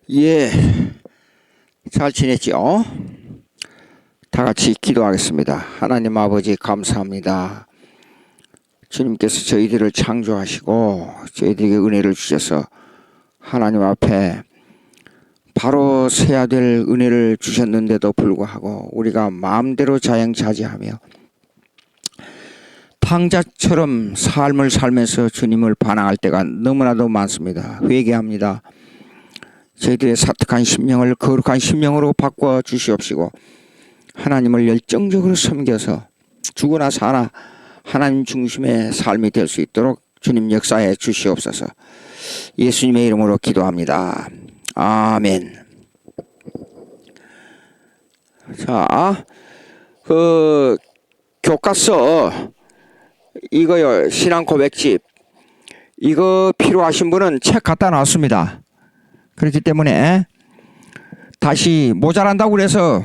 예, 잘 지냈죠? 다 같이 기도하겠습니다. 하나님 아버지 감사합니다. 주님께서 저희들을 창조하시고 저희들에게 은혜를 주셔서 하나님 앞에 바로 서야 될 은혜를 주셨는데도 불구하고 우리가 마음대로 자영자재하며 탕자처럼 삶을 살면서 주님을 반항할 때가 너무나도 많습니다. 회개합니다. 저희들의 사특한 심령을 거룩한 심령으로 바꿔 주시옵시고 하나님을 열정적으로 섬겨서 죽으나 사나 하나님 중심의 삶이 될 수 있도록 주님 역사해 주시옵소서. 예수님의 이름으로 기도합니다. 아멘. 자, 교과서 이거요, 신앙 고백집 이거 필요하신 분은 책 갖다 놨습니다. 그렇기 때문에 다시 모자란다고 그래서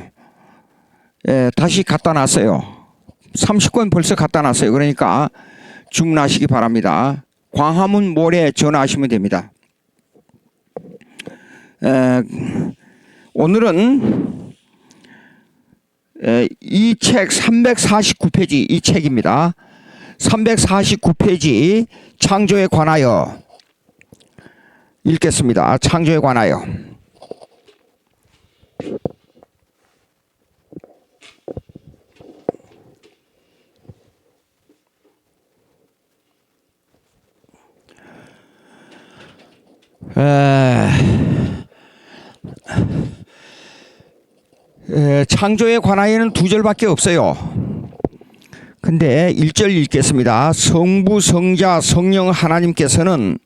다시 갖다 놨어요. 30권 벌써 갖다 놨어요. 그러니까 주문하시기 바랍니다. 광화문 몰에 전화하시면 됩니다. 오늘은 이 책 349페이지 이 책입니다. 349페이지 창조에 관하여 읽겠습니다. 창조에 관하여. 창조에 관하여는 두 절밖에 없어요. 근데 1절 읽겠습니다. 성부, 성자, 성령 하나님께서는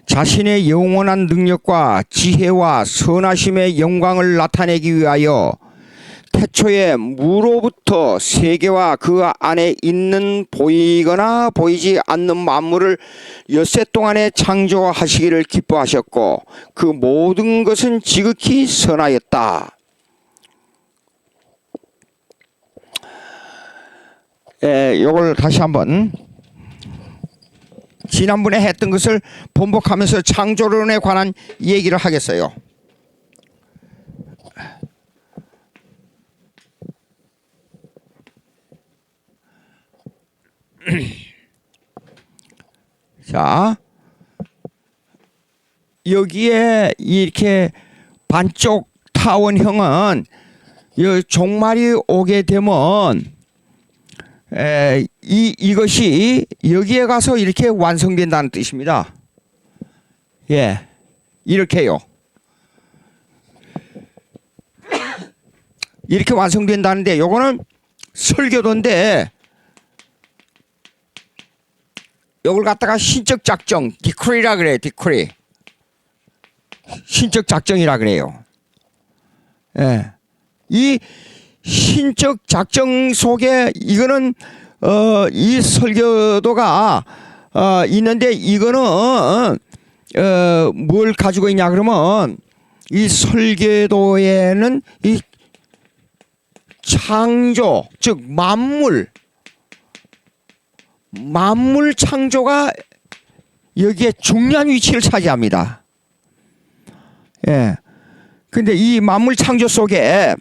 자신의 영원한 능력과 지혜와 선하심의 영광을 나타내기 위하여 태초에 무로부터 세계와 그 안에 있는 보이거나 보이지 않는 만물을 엿새 동안에 창조하시기를 기뻐하셨고 그 모든 것은 지극히 선하였다. 요걸 다시 한번 지난번에 했던 것을 번복하면서 창조론에 관한 얘기를 하겠어요. 자, 여기에 이렇게 반쪽 타원형은 종말이 오게 되면 이것이 여기에 가서 이렇게 완성된다는 뜻입니다. 예, 이렇게요. 이렇게 완성된다는데 요거는 설교도인데 요걸 갖다가 신적 작정, 디크리라 그래요. 디크리. 신적 작정이라 그래요. 예. 이 신적 작정 속에 이거는 이 설교도가 있는데 이거는 뭘 가지고 있냐 그러면 이 설교도에는 이 창조 즉 만물 창조가 여기에 중요한 위치를 차지합니다. 예. 근데 이 만물 창조 속에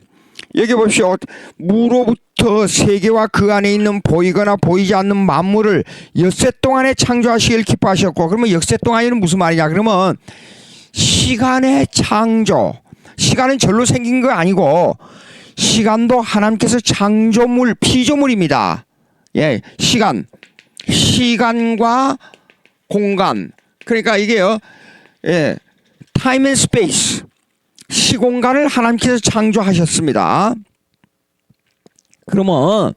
여기 보십시오. 무로부터 세계와 그 안에 있는 보이거나 보이지 않는 만물을 엿새 동안에 창조하시길 기뻐하셨고, 그러면 엿새 동안에는 무슨 말이냐 그러면 시간의 창조. 시간은 절로 생긴 거 아니고 시간도 하나님께서 창조물, 피조물입니다. 예, 시간과 공간. 그러니까 이게요, 예, time and space. 시공간을 하나님께서 창조하셨습니다. 그러면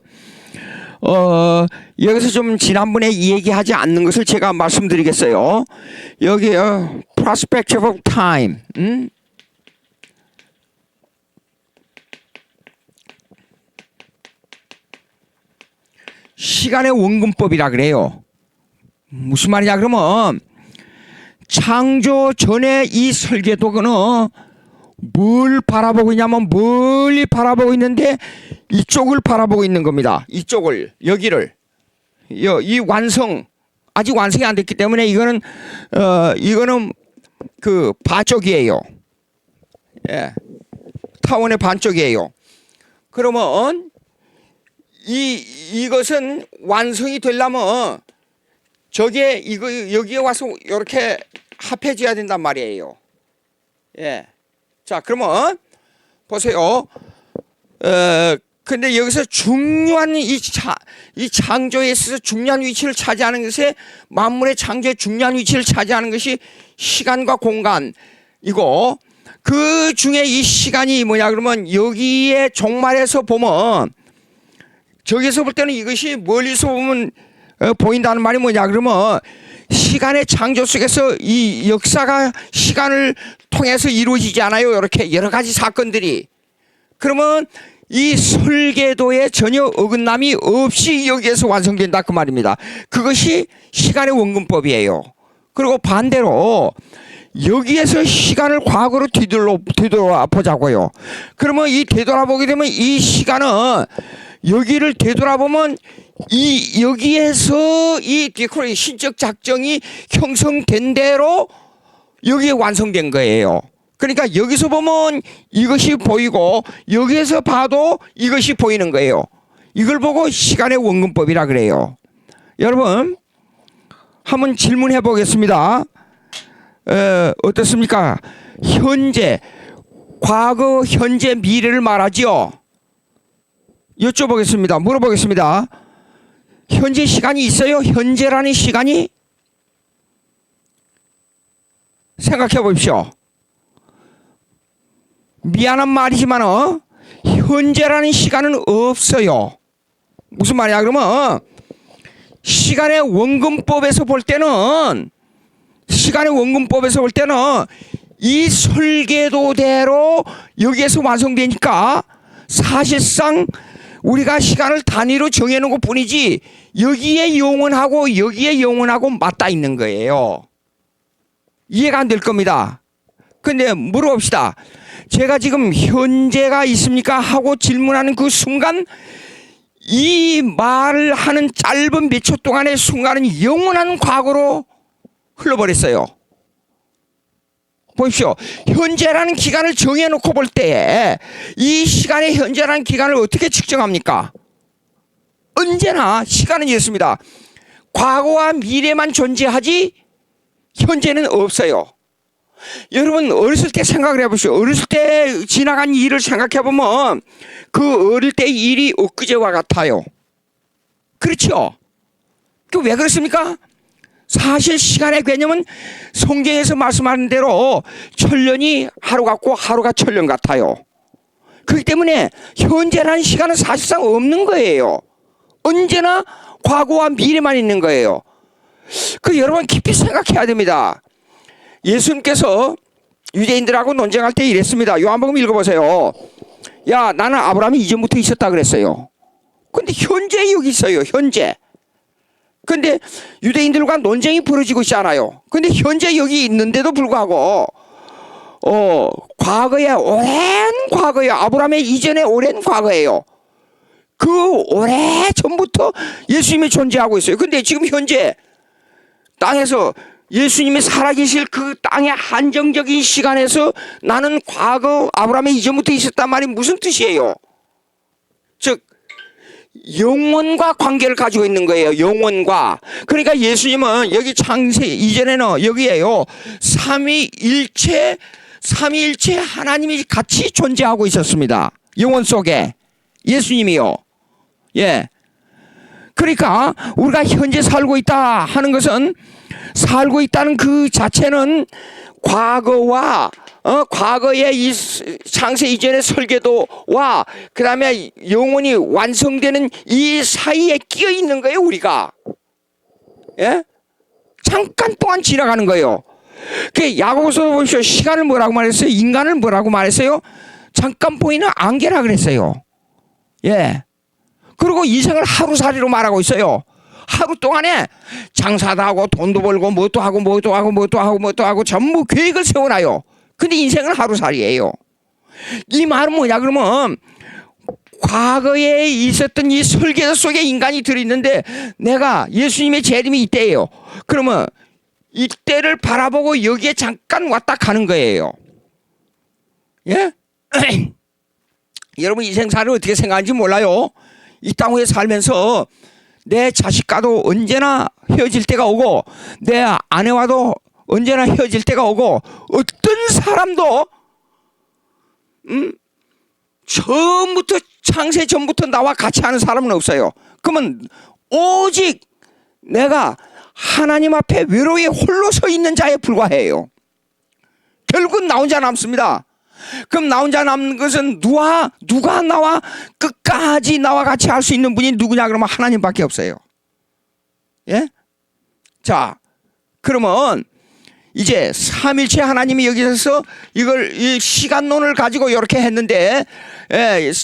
여기서 좀 지난번에 얘기하지 않는 것을 제가 말씀드리겠어요. 여기요, perspective of time. 시간의 원근법이라 그래요. 무슨 말이냐 그러면 창조 전에 이 설계도는 뭘 바라보고 있냐면 멀리 바라보고 있는데 이쪽을 바라보고 있는 겁니다. 이쪽을, 여기를. 이 완성, 아직 완성이 안 됐기 때문에 이거는 그 바쪽이에요. 예. 타원의 반쪽이에요. 그러면 이것은 완성이 되려면 저게 여기에 와서 이렇게 합해져야 된단 말이에요. 예. 자, 그러면 보세요. 근데 여기서 중요한 이 창조에 있어서 중요한 위치를 차지하는 것에 만물의 창조에 중요한 위치를 차지하는 것이 시간과 공간이고, 그 중에 이 시간이 뭐냐 그러면 여기에 종말에서 보면, 저기서 볼 때는 이것이 멀리서 보면 보인다는 말이 뭐냐 그러면 시간의 창조 속에서 이 역사가 시간을 통해서 이루어지지 않아요. 이렇게 여러 가지 사건들이. 그러면 이 설계도에 전혀 어긋남이 없이 여기에서 완성된다 그 말입니다. 그것이 시간의 원근법이에요. 그리고 반대로 여기에서 시간을 과거로 되돌아보자고요. 그러면 이 되돌아보게 되면 이 시간은 여기를 되돌아보면 여기에서 이 신적 작정이 형성된 대로 여기에 완성된 거예요. 그러니까 여기서 보면 이것이 보이고 여기에서 봐도 이것이 보이는 거예요. 이걸 보고 시간의 원근법이라 그래요. 여러분 한번 질문해 보겠습니다. 어떻습니까? 현재, 과거, 현재, 미래를 말하지요. 여쭤보겠습니다. 물어보겠습니다. 현재 시간이 있어요? 현재라는 시간이? 생각해 보십시오. 미안한 말이지만 현재라는 시간은 없어요. 무슨 말이야 그러면 시간의 원근법에서 볼 때는 이 설계도대로 여기에서 완성되니까 사실상 우리가 시간을 단위로 정해놓은 것 뿐이지 여기에 영원하고 맞닿아 있는 거예요. 이해가 안 될 겁니다. 근데 물어봅시다. 제가 지금 현재가 있습니까? 하고 질문하는 그 순간 이 말을 하는 짧은 몇 초 동안의 순간은 영원한 과거로 흘러버렸어요. 보십시오. 현재라는 기간을 정해놓고 볼 때 이 시간의 현재라는 기간을 어떻게 측정합니까? 언제나 시간은 이렇습니다. 과거와 미래만 존재하지 현재는 없어요. 여러분 어렸을 때 생각을 해보시오. 어렸을 때 지나간 일을 생각해보면 그 어릴 때 일이 엊그제와 같아요. 그렇죠? 그 왜 그렇습니까? 사실 시간의 개념은 성경에서 말씀하는 대로 천년이 하루 같고 하루가 천년 같아요. 그렇기 때문에 현재라는 시간은 사실상 없는 거예요. 언제나 과거와 미래만 있는 거예요. 그 여러분 깊이 생각해야 됩니다. 예수님께서 유대인들하고 논쟁할 때 이랬습니다. 요한복음 읽어보세요. 야, 나는 아브라함이 이전부터 있었다 그랬어요. 근데 현재 여기 있어요. 현재. 근데 유대인들과 논쟁이 벌어지고 있잖아요. 근데 현재 여기 있는데도 불구하고 과거에 오랜 과거에 아브라함의 이전에 오랜 과거예요. 그 오래 전부터 예수님이 존재하고 있어요. 근데 지금 현재 땅에서 예수님이 살아계실 그 땅의 한정적인 시간에서 나는 과거 아브라함의 이전부터 있었단 말이 무슨 뜻이에요? 즉 영원과 관계를 가지고 있는 거예요. 영원과. 그러니까 예수님은 여기 창세 이전에는 여기에요. 삼위일체 하나님이 같이 존재하고 있었습니다. 영원 속에 예수님이요. 예. 그러니까 우리가 현재 살고 있다 하는 것은 살고 있다는 그 자체는 과거와 과거의 이 창세 이전의 설계도와 그 다음에 영원히 완성되는 이 사이에 끼어 있는 거예요. 우리가 예? 잠깐 동안 지나가는 거예요. 그 야고보서 보십시오. 시간을 뭐라고 말했어요? 인간을 뭐라고 말했어요? 잠깐 보이는 안개라 그랬어요. 예. 그리고 인생을 하루살이로 말하고 있어요. 하루 동안에 장사도 하고 돈도 벌고 뭣도 하고 전부 계획을 세워놔요. 근데 인생은 하루살이에요. 이 말은 뭐냐 그러면 과거에 있었던 이 설계도 속에 인간이 들어있는데 내가 예수님의 재림이 이때예요. 그러면 이때를 바라보고 여기에 잠깐 왔다 가는 거예요. 예? 여러분 인생살을 어떻게 생각하는지 몰라요. 이 땅에 살면서 내 자식과도 언제나 헤어질 때가 오고 내 아내와도 언제나 헤어질 때가 오고 어떤 사람도 처음부터 창세 전부터 나와 같이 하는 사람은 없어요. 그러면 오직 내가 하나님 앞에 외로이 홀로 서 있는 자에 불과해요. 결국은 나 혼자 남습니다. 그럼 나 혼자 남는 것은 누가 나와 끝까지 나와 같이 할 수 있는 분이 누구냐 그러면 하나님밖에 없어요. 예? 자, 그러면 이제 삼일체 하나님이 여기서 이걸 이 시간론을 가지고 이렇게 했는데,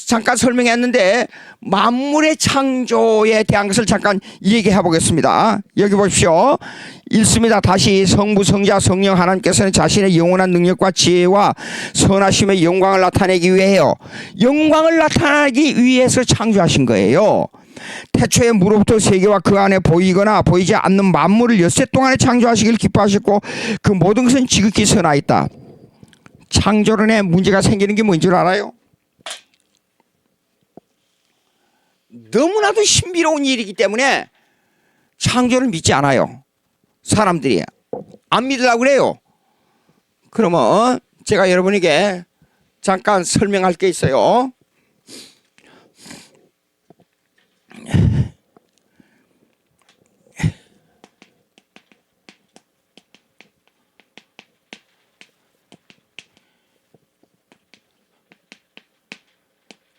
잠깐 설명했는데 만물의 창조에 대한 것을 잠깐 얘기해 보겠습니다. 여기 보십시오. 읽습니다. 다시 성부 성자 성령 하나님께서는 자신의 영원한 능력과 지혜와 선하심의 영광을 나타내기 위해요. 영광을 나타내기 위해서 창조하신 거예요. 태초에 무로부터 세계와 그 안에 보이거나 보이지 않는 만물을 엿새 동안에 창조하시길 기뻐하셨고 그 모든 것은 지극히 선하였다. 창조론에 문제가 생기는 게 뭔 줄 알아요? 너무나도 신비로운 일이기 때문에 창조를 믿지 않아요. 사람들이 안 믿으려고 그래요. 그러면 제가 여러분에게 잠깐 설명할 게 있어요.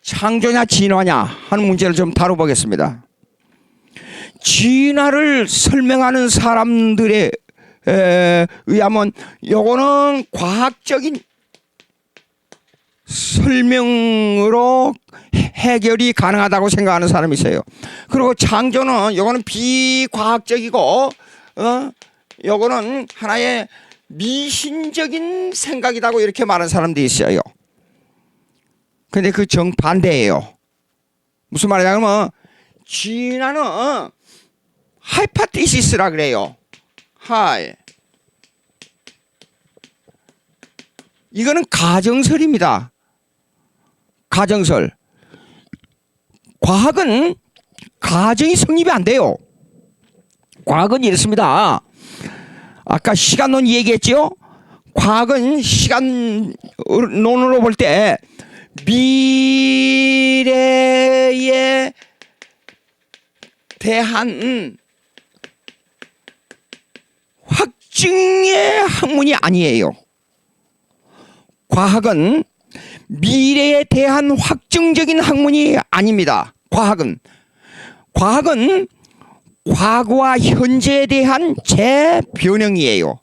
창조냐 진화냐 하는 문제를 좀 다뤄보겠습니다. 진화를 설명하는 사람들에 의하면 요거는 과학적인 설명으로 해결이 가능하다고 생각하는 사람이 있어요. 그리고 창조는 요거는 비과학적이고 요거는 하나의 미신적인 생각이라고 이렇게 말하는 사람도 있어요. 근데 그 정반대예요. 무슨 말이냐 그러면 진화는 하이파티시스라 그래요. 이거는 가정설입니다. 가정설. 과학은 가정이 성립이 안 돼요. 과학은 이렇습니다. 아까 시간론 얘기했죠. 과학은 시간론으로 볼 때 미래에 대한 확증의 학문이 아니에요. 과학은 미래에 대한 확증적인 학문이 아닙니다. 과학은 과거와 현재에 대한 재변형이에요.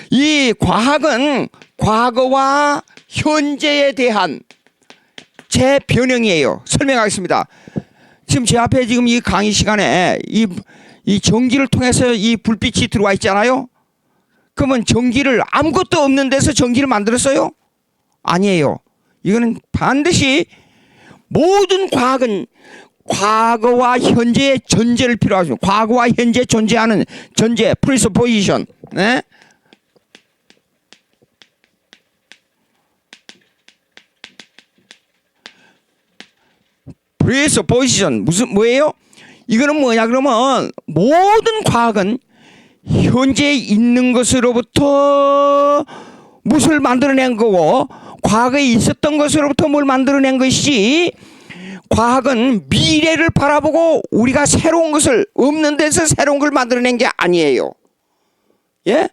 이 과학은 과거와 현재에 대한 재변형이에요. 설명하겠습니다. 지금 제 앞에 지금 이 강의 시간에 이 전기를 통해서 이 불빛이 들어와 있잖아요. 그러면 전기를 아무것도 없는 데서 전기를 만들었어요? 아니에요. 이거는 반드시 모든 과학은 과거와 현재의 전제를 필요하죠. 과거와 현재 존재하는 전제, presupposition. 네? presupposition 뭐예요? 이거는 뭐냐 그러면 모든 과학은 현재 있는 것으로부터 무엇을 만들어낸 거고 과거에 있었던 것으로부터 뭘 만들어낸 것이지 과학은 미래를 바라보고 우리가 새로운 것을 없는 데서 새로운 걸 만들어낸 게 아니에요. 예?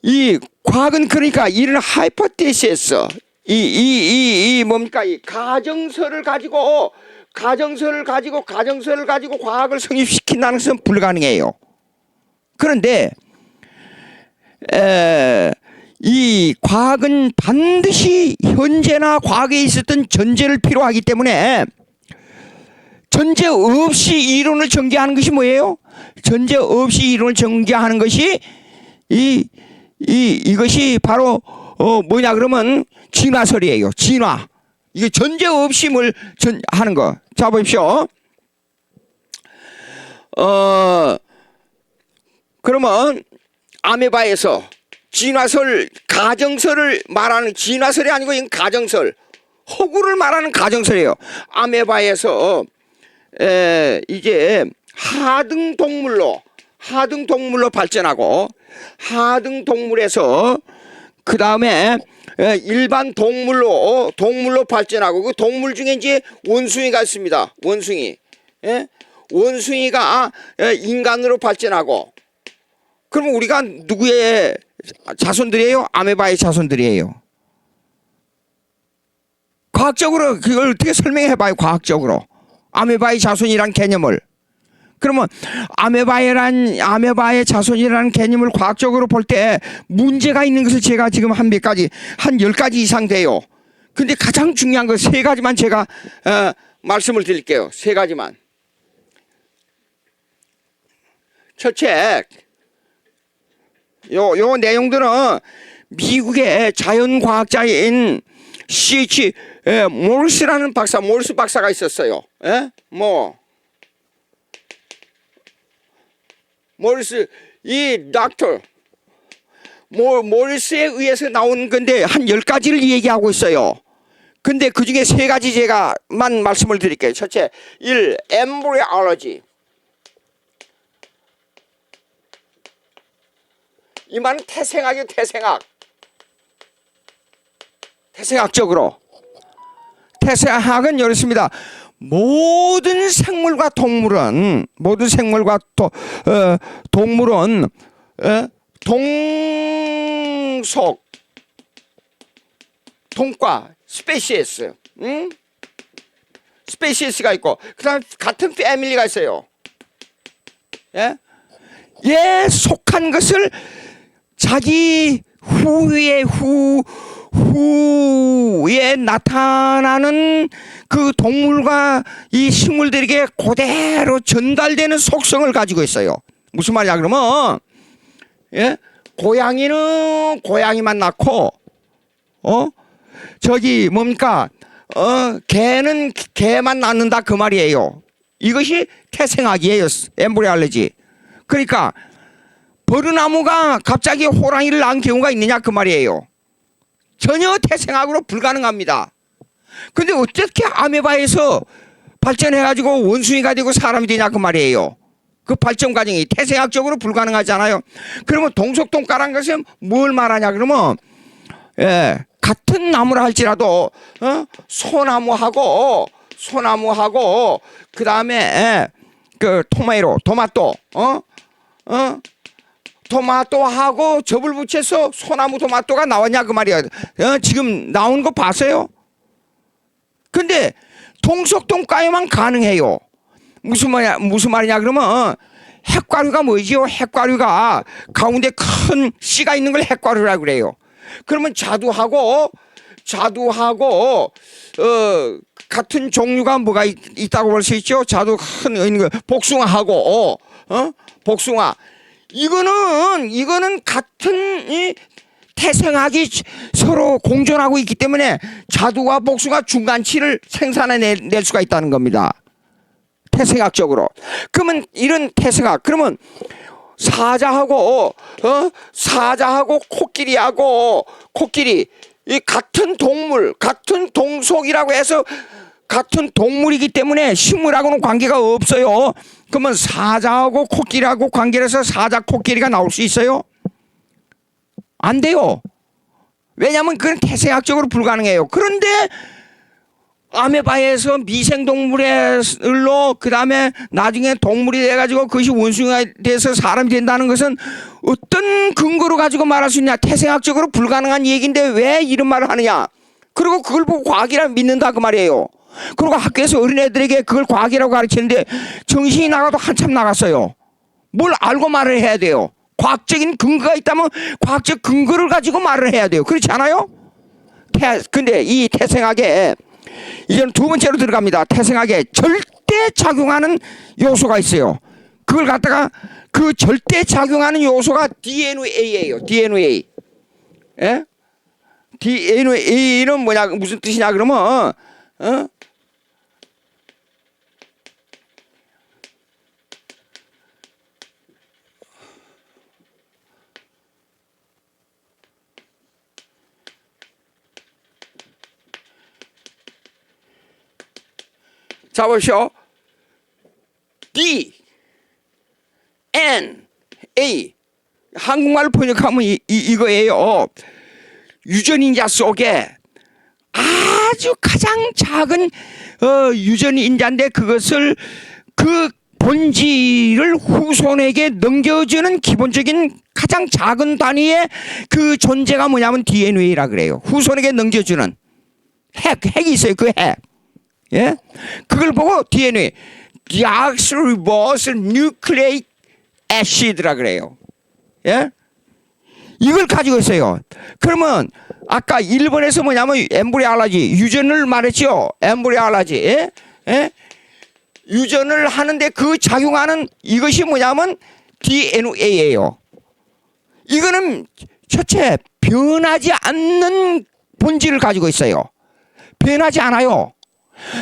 이 과학은 그러니까 이런 하이퍼테시스 뭡니까? 이 가정설을 가지고 과학을 성립시킨다는 것은 불가능해요. 그런데 이 과학은 반드시 현재나 과거에 있었던 전제를 필요하기 때문에 전제 없이 이론을 전개하는 것이 뭐예요? 전제 없이 이론을 전개하는 것이 이것이 바로 뭐냐 그러면 진화설이에요. 진화. 이게 전제 없이 뭘 하는 거. 자 보십시오. 그러면 아메바에서 진화설, 가정설을 말하는, 진화설이 아니고 이건 가정설, 허구를 말하는 가정설이에요. 아메바에서 이제 하등 동물로 발전하고, 하등 동물에서 그 다음에 일반 동물로 발전하고, 그 동물 중에 이제 원숭이가 있습니다. 원숭이. 원숭이가 인간으로 발전하고, 그러면 우리가 누구의 자손들이에요? 아메바의 자손들이에요. 과학적으로 그걸 어떻게 설명해 봐요? 과학적으로 아메바의 자손이란 개념을. 그러면 아메바의 자손이라는 개념을 과학적으로 볼 때 문제가 있는 것을 제가 지금 한 몇 가지, 한 10가지 이상 돼요. 근데 가장 중요한 거 3가지만 제가 말씀을 드릴게요. 3가지만. 첫째, 요 내용들은 미국의 자연과학자인 C.H. 모리스라는 모리스 박사가 있었어요. 모리스, 이 닥터 모리스에 의해서 나온 건데 한 10가지를 얘기하고 있어요. 근데 그 중에 3가지 제가만 말씀을 드릴게요. 첫째, 1. 엠브리올로지. 이 말은 태생학이에요. 태생학적으로. 태생학은 이렇습니다. 모든 생물과 동물은 동물은 동속, 동과 스페시스, 스페시스가 있고, 그다음 같은 패밀리가 있어요. 얘 속한 것을 자기 후에 나타나는 그 동물과 이 식물들에게 그대로 전달되는 속성을 가지고 있어요. 무슨 말이야 그러면, 고양이는 고양이만 낳고, 저기 뭡니까, 개는 개만 낳는다 그 말이에요. 이것이 태생학이에요. 엠브리올로지. 그러니까 버르나무가 갑자기 호랑이를 낳은 경우가 있느냐 그 말이에요. 전혀 태생학으로 불가능합니다. 근데 어떻게 아메바에서 발전해가지고 원숭이가 되고 사람이 되냐 그 말이에요. 그 발전 과정이 태생학적으로 불가능하잖아요. 그러면 동속동과란 것은 뭘 말하냐 그러면, 같은 나무라 할지라도 소나무하고 그 다음에 그 토마토하고 접을 붙여서 소나무 토마토가 나왔냐 그 말이야. 지금 나온 거 봤어요? 근데 동속동과에만 가능해요. 무슨 말이냐 그러면, 핵과류가 뭐지요? 핵과류가 가운데 큰 씨가 있는 걸 핵과류라고 그래요. 그러면 자두하고 같은 종류가 뭐가 있다고 볼 수 있죠? 자두 큰 있는 거, 복숭아하고 복숭아. 이거는 같은 이 태생학이 서로 공존하고 있기 때문에 자두와 복숭아 중간치를 생산해낼 수가 있다는 겁니다. 태생학적으로. 그러면 이런 태생학, 그러면 사자하고 코끼리 이 같은 동물, 같은 동속이라고 해서 같은 동물이기 때문에 식물하고는 관계가 없어요. 그러면 사자하고 코끼리하고 관계를 해서 사자 코끼리가 나올 수 있어요? 안 돼요. 왜냐하면 그건 태생학적으로 불가능해요. 그런데 아메바에서 미생동물로 그 다음에 나중에 동물이 돼가지고 그것이 원숭이가 돼서 사람이 된다는 것은 어떤 근거로 가지고 말할 수 있냐? 태생학적으로 불가능한 얘기인데 왜 이런 말을 하느냐? 그리고 그걸 보고 과학이라 믿는다 그 말이에요. 그리고 학교에서 어린애들에게 그걸 과학이라고 가르치는데 정신이 나가도 한참 나갔어요. 뭘 알고 말을 해야 돼요? 과학적인 근거가 있다면 과학적 근거를 가지고 말을 해야 돼요. 그렇지 않아요? 근데 이 태생학에 이제는 2번째로 들어갑니다. 태생학에 절대 작용하는 요소가 있어요. 그걸 갖다가 그 절대 작용하는 요소가 DNA예요. DNA. DNA는 뭐냐, 무슨 뜻이냐 그러면 자 보십시오. DNA 한국말로 번역하면 이거예요. 유전인자 속에 아주 가장 작은 유전인자인데 그것을 그 본질을 후손에게 넘겨주는 기본적인 가장 작은 단위의 그 존재가 뭐냐면 DNA라 그래요. 후손에게 넘겨주는 핵이 있어요. 그 핵. 예? 그걸 보고 DNA, Deoxyribonucleic acid라 그래요. 예? 이걸 가지고 있어요. 그러면 아까 1번에서 뭐냐면 엠브리올로지 유전을 말했죠. 엠브리올로지. 예? 예? 유전을 하는데 그 작용하는 이것이 뭐냐면 DNA예요. 이거는 첫째 변하지 않는 본질을 가지고 있어요. 변하지 않아요.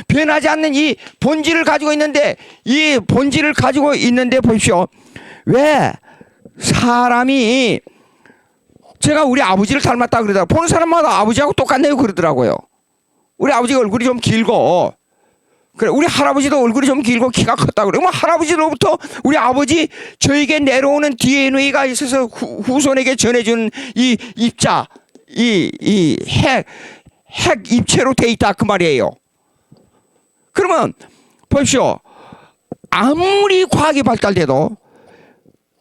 변하지 않는 이 본질을 가지고 있는데 이 본질을 가지고 있는데 보십시오. 왜 사람이 제가 우리 아버지를 닮았다 그러더라고요. 보는 사람마다 아버지하고 똑같네요 그러더라고요. 우리 아버지 얼굴이 좀 길고 그래 우리 할아버지도 얼굴이 좀 길고 키가 컸다 그래요. 뭐 할아버지로부터 우리 아버지 저에게 내려오는 DNA가 있어서 후손에게 전해주는 이 입자 이 핵 입체로 돼 있다 그 말이에요. 그러면 보십시오. 아무리 과학이 발달돼도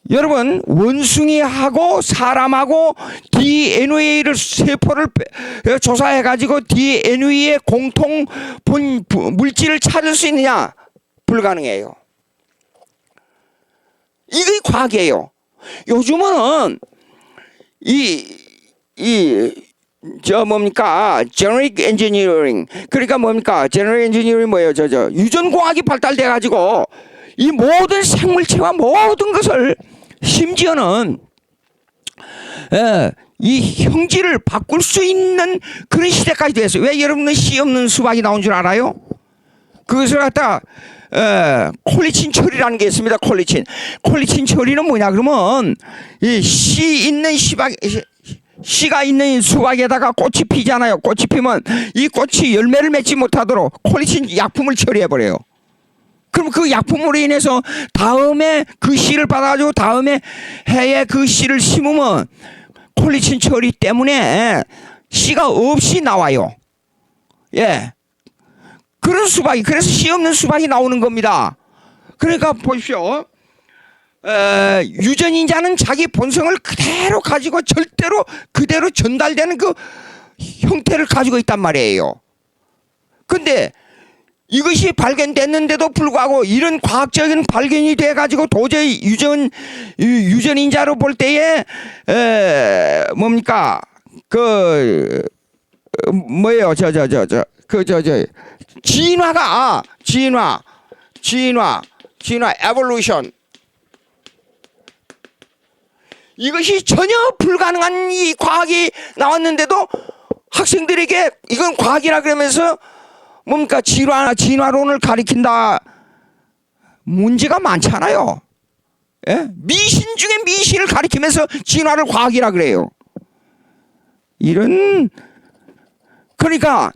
여러분 원숭이하고 사람하고 DNA를 세포를 조사해 가지고 DNA의 공통 물질을 찾을 수 있느냐? 불가능해요. 이게 과학이에요. 요즘은 뭡니까? 제너릭 엔지니어링. 그러니까 뭡니까? 제너릭 엔지니어링 뭐예요? 유전공학이 발달돼 가지고 이 모든 생물체와 모든 것을 심지어는 이 형질을 바꿀 수 있는 그런 시대까지 됐어요. 왜 여러분은 씨 없는 수박이 나온 줄 알아요? 그것을 갖다 콜리친 처리라는 게 있습니다. 콜리친 처리는 뭐냐 그러면 이 씨 있는 씨가 있는 수박에다가 꽃이 피잖아요. 꽃이 피면 이 꽃이 열매를 맺지 못하도록 콜리친 약품을 처리해버려요. 그럼 그 약품으로 인해서 다음에 그 씨를 받아가지고 다음에 해에 그 씨를 심으면 콜리친 처리 때문에 씨가 없이 나와요. 예. 그런 수박이, 그래서 씨 없는 수박이 나오는 겁니다. 그러니까 보십시오. 유전인자는 자기 본성을 그대로 가지고 절대로 그대로 전달되는 그 형태를 가지고 있단 말이에요. 근데 이것이 발견됐는데도 불구하고 이런 과학적인 발견이 돼가지고 도저히 유전인자로 볼 때에 뭡니까 뭐예요 진화 에볼루션 이것이 전혀 불가능한 이 과학이 나왔는데도 학생들에게 이건 과학이라 그러면서 뭡니까 진화론을 가리킨다. 문제가 많잖아요. 예? 미신 중에 미신을 가리키면서 진화를 과학이라 그래요. 이런 그러니까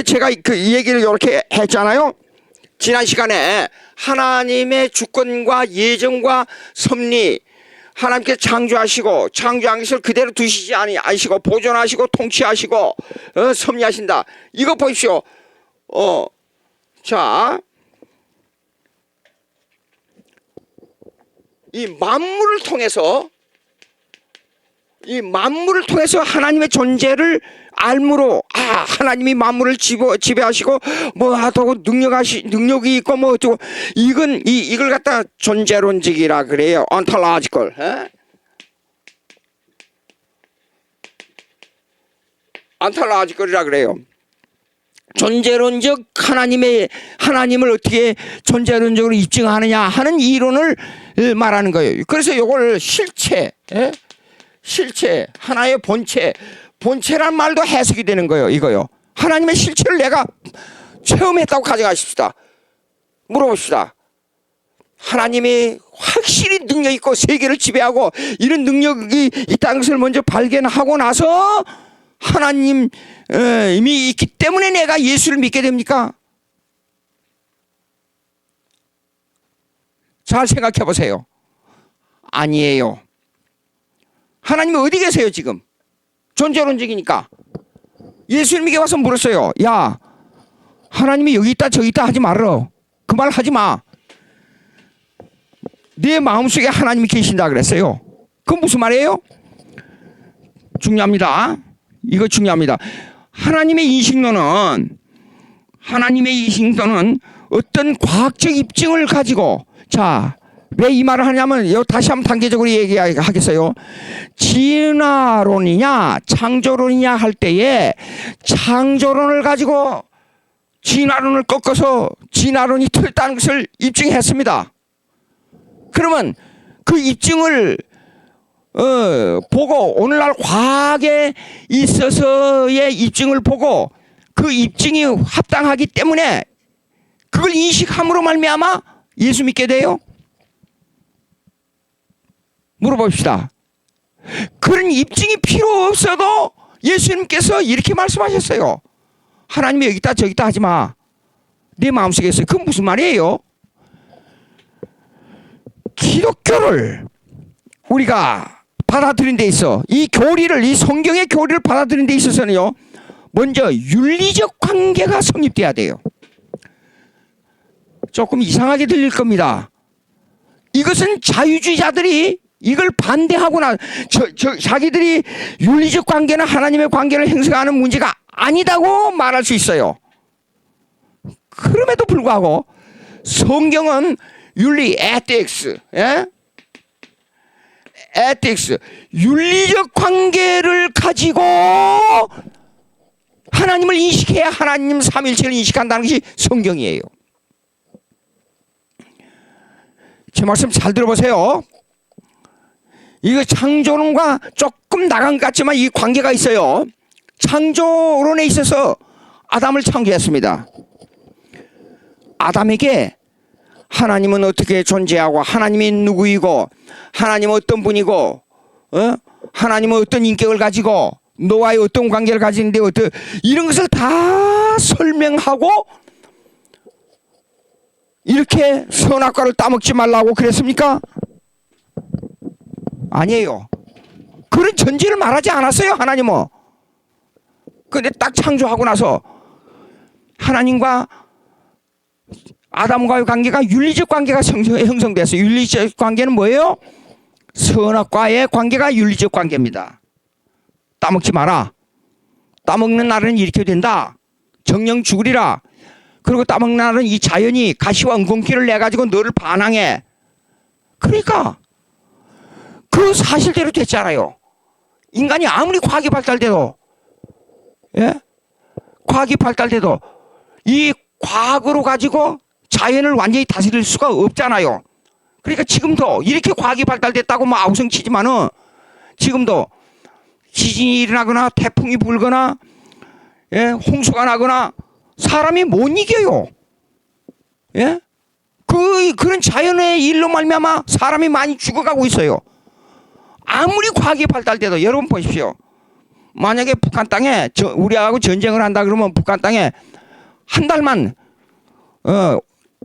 제가 그 얘기를 이렇게 했잖아요. 지난 시간에 하나님의 주권과 예정과 섭리 하나님께서 창조한 것을 그대로 두시지 아니시고 보존하시고 통치하시고 섭리하신다. 이거 보십시오. 자, 이 만물을 통해서 하나님의 존재를 알므로 하나님이 만물을 지배하시고 뭐 하고 능력이 있고 뭐 어쩌고 이걸 갖다 존재론적이라 그래요. ontological. ontological이라 그래요. 존재론적 하나님을 어떻게 존재론적으로 입증하느냐 하는 이론을 말하는 거예요. 그래서 이걸 실체 하나의 본체란 말도 해석이 되는 거예요. 이거요. 하나님의 실체를 내가 체험했다고 가져가십시다. 물어봅시다. 하나님이 확실히 능력 있고 세계를 지배하고 이런 능력이 있다는 것을 먼저 발견하고 나서 하나님이 있기 때문에 내가 예수를 믿게 됩니까? 잘 생각해 보세요. 아니에요. 하나님이 어디 계세요 지금? 존재론적이니까. 예수님에게 와서 물었어요. 야, 하나님이 여기 있다 저기 있다 하지 말어. 그 말 하지 마. 내 마음속에 하나님이 계신다 그랬어요. 그건 무슨 말이에요? 중요합니다. 이거 중요합니다. 하나님의 인식론은 어떤 과학적 입증을 가지고, 자, 왜 이 말을 하냐면 다시 한번 단계적으로 얘기하겠어요. 진화론이냐 창조론이냐 할 때에 창조론을 가지고 진화론을 꺾어서 진화론이 틀렸다는 것을 입증했습니다. 그러면 그 입증을 보고 오늘날 과학에 있어서의 입증을 보고 그 입증이 합당하기 때문에 그걸 인식함으로 말미암아 예수 믿게 돼요? 물어봅시다. 그런 입증이 필요 없어도 예수님께서 이렇게 말씀하셨어요. 하나님이 여기 있다 저기 있다 하지 마. 내 마음속에 있어요. 그건 무슨 말이에요? 기독교를 우리가 받아들인 데 있어, 이 교리를, 이 성경의 교리를 받아들인 데 있어서는요, 먼저 윤리적 관계가 성립돼야 돼요. 조금 이상하게 들릴 겁니다. 이것은 자유주의자들이 이걸 반대하거나 자기들이 윤리적 관계나 하나님의 관계를 행사하는 문제가 아니다고 말할 수 있어요. 그럼에도 불구하고 성경은 윤리, ethics, 윤리적 관계를 가지고 하나님을 인식해야 하나님 삼위일체를 인식한다는 것이 성경이에요. 제 말씀 잘 들어보세요. 이거 창조론과 조금 나간 것 같지만 이 관계가 있어요. 창조론에 있어서 아담을 창조했습니다. 아담에게 하나님은 어떻게 존재하고 하나님이 누구이고 하나님은 어떤 분이고 하나님은 어떤 인격을 가지고 너와의 어떤 관계를 가지는데 이런 것을 다 설명하고 이렇게 선악과를 따먹지 말라고 그랬습니까? 아니에요. 그런 전제를 말하지 않았어요, 하나님은. 근데 딱 창조하고 나서 하나님과 아담과의 관계가 윤리적 관계가 형성됐어요. 윤리적 관계는 뭐예요? 선악과의 관계가 윤리적 관계입니다. 따먹지 마라. 따먹는 날은 이렇게 된다. 정령 죽으리라. 그리고 따먹는 날은 이 자연이 가시와 엉겅퀴를 내가지고 너를 반항해. 그러니까 그 사실대로 됐잖아요. 인간이 아무리 과학이 발달돼도, 과학이 발달돼도 이 과학으로 가지고 자연을 완전히 다스릴 수가 없잖아요. 그러니까 지금도 이렇게 과학이 발달됐다고 뭐 아우성치지만은 지금도 지진이 일어나거나 태풍이 불거나 홍수가 나거나 사람이 못 이겨요. 그런 자연의 일로 말미암아 사람이 많이 죽어가고 있어요. 아무리 과학이 발달돼도 여러분 보십시오. 만약에 북한 땅에 우리하고 전쟁을 한다 그러면 북한 땅에 한 달만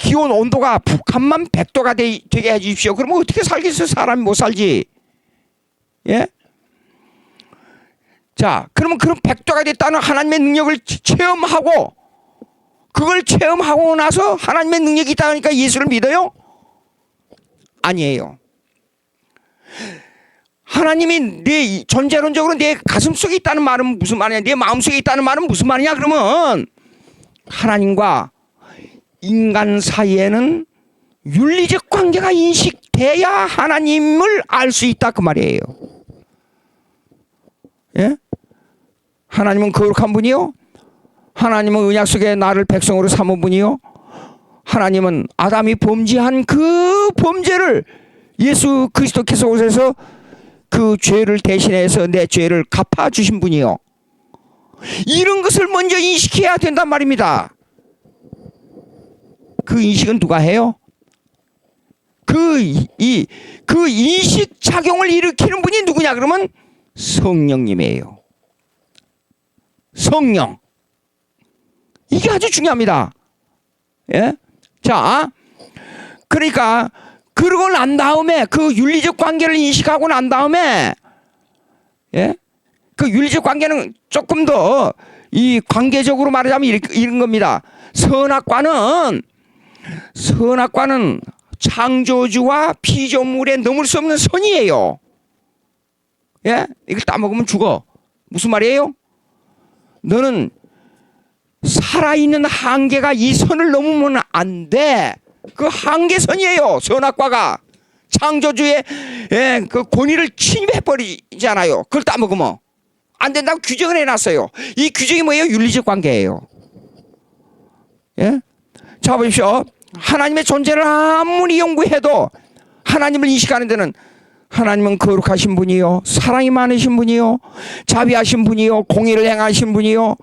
기온 온도가 북한만 100도가 되게 해주십시오. 그러면 어떻게 살겠어요? 사람이 못 살지. 자, 그러면 그런 100도가 됐다는 하나님의 능력을 체험하고 그걸 체험하고 나서 하나님의 능력이 있다 하니까 예수를 믿어요? 아니에요. 하나님이 내 존재론적으로 내 가슴속에 있다는 말은 무슨 말이냐, 내 마음속에 있다는 말은 무슨 말이냐 그러면 하나님과 인간 사이에는 윤리적 관계가 인식돼야 하나님을 알 수 있다 그 말이에요. 하나님은 거룩한 분이요, 하나님은 언약 속에 나를 백성으로 삼은 분이요, 하나님은 아담이 범죄한 그 범죄를 예수 그리스도께서 오셔서 그 죄를 대신해서 내 죄를 갚아주신 분이요. 이런 것을 먼저 인식해야 된단 말입니다. 그 인식은 누가 해요? 그 인식 작용을 일으키는 분이 누구냐 그러면 성령님이에요. 성령. 이게 아주 중요합니다. 예? 자, 그러니까 그러고 난 다음에 그 윤리적 관계를 인식하고 난 다음에, 예? 그 윤리적 관계는 조금 더 이 관계적으로 말하자면 이런 겁니다. 선악과는 창조주와 피조물에 넘을 수 없는 선이에요. 예? 이걸 따먹으면 죽어. 무슨 말이에요? 너는 살아있는 한계가 이 선을 넘으면 안 돼. 그 한계선이에요. 선악과가 창조주의 그 권위를 침입해버리잖아요. 그걸 따먹으면 안 된다고 규정을 해놨어요. 이 규정이 뭐예요? 윤리적 관계예요. 예? 자, 보십시오. 하나님의 존재를 아무리 연구해도 하나님을 인식하는 데는 하나님은 거룩하신 분이요, 사랑이 많으신 분이요, 자비하신 분이요, 공의를 행하신 분이요,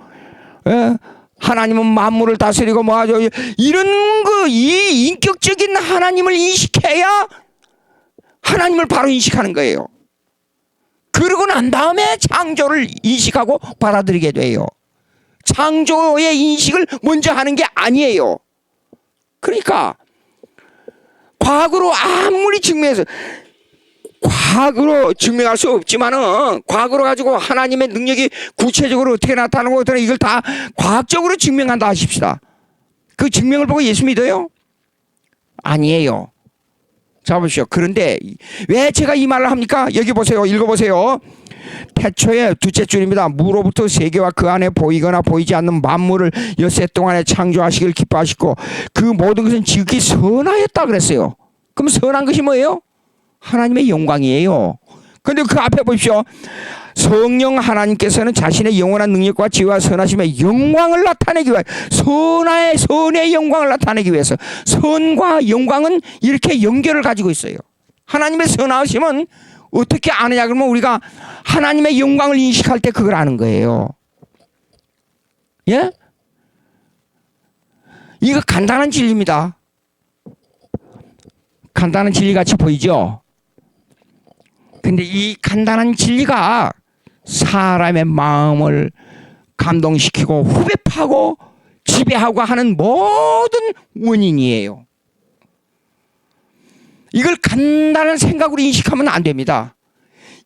예? 하나님은 만물을 다스리고 뭐하죠? 이런 이 인격적인 하나님을 인식해야 하나님을 바로 인식하는 거예요. 그러고 난 다음에 창조를 인식하고 받아들이게 돼요. 창조의 인식을 먼저 하는 게 아니에요. 그러니까 과거로 아무리 과거로 증명할 수 없지만은 과거로 가지고 하나님의 능력이 구체적으로 어떻게 나타나고 어떻게 이걸 다 과학적으로 증명한다 하십시다. 그 증명을 보고 예수 믿어요? 아니에요. 자, 보시죠. 그런데 왜 제가 이 말을 합니까? 여기 보세요. 읽어보세요. 태초의 둘째 줄입니다. 무로부터 세계와 그 안에 보이거나 보이지 않는 만물을 엿새 동안에 창조하시길 기뻐하시고 그 모든 것은 지극히 선하였다 그랬어요. 그럼 선한 것이 뭐예요? 하나님의 영광이에요. 그런데 그 앞에 보십시오. 성령 하나님께서는 자신의 영원한 능력과 지혜와 선하심의 영광을 나타내기 위해 선의 영광을 나타내기 위해서 선과 영광은 이렇게 연결을 가지고 있어요. 하나님의 선하심은 어떻게 아느냐 그러면 우리가 하나님의 영광을 인식할 때 그걸 아는 거예요. 예? 이거 간단한 진리입니다. 간단한 진리 같이 보이죠? 근데 이 간단한 진리가 사람의 마음을 감동시키고 후벼파고 지배하고 하는 모든 원인이에요. 이걸 간단한 생각으로 인식하면 안 됩니다.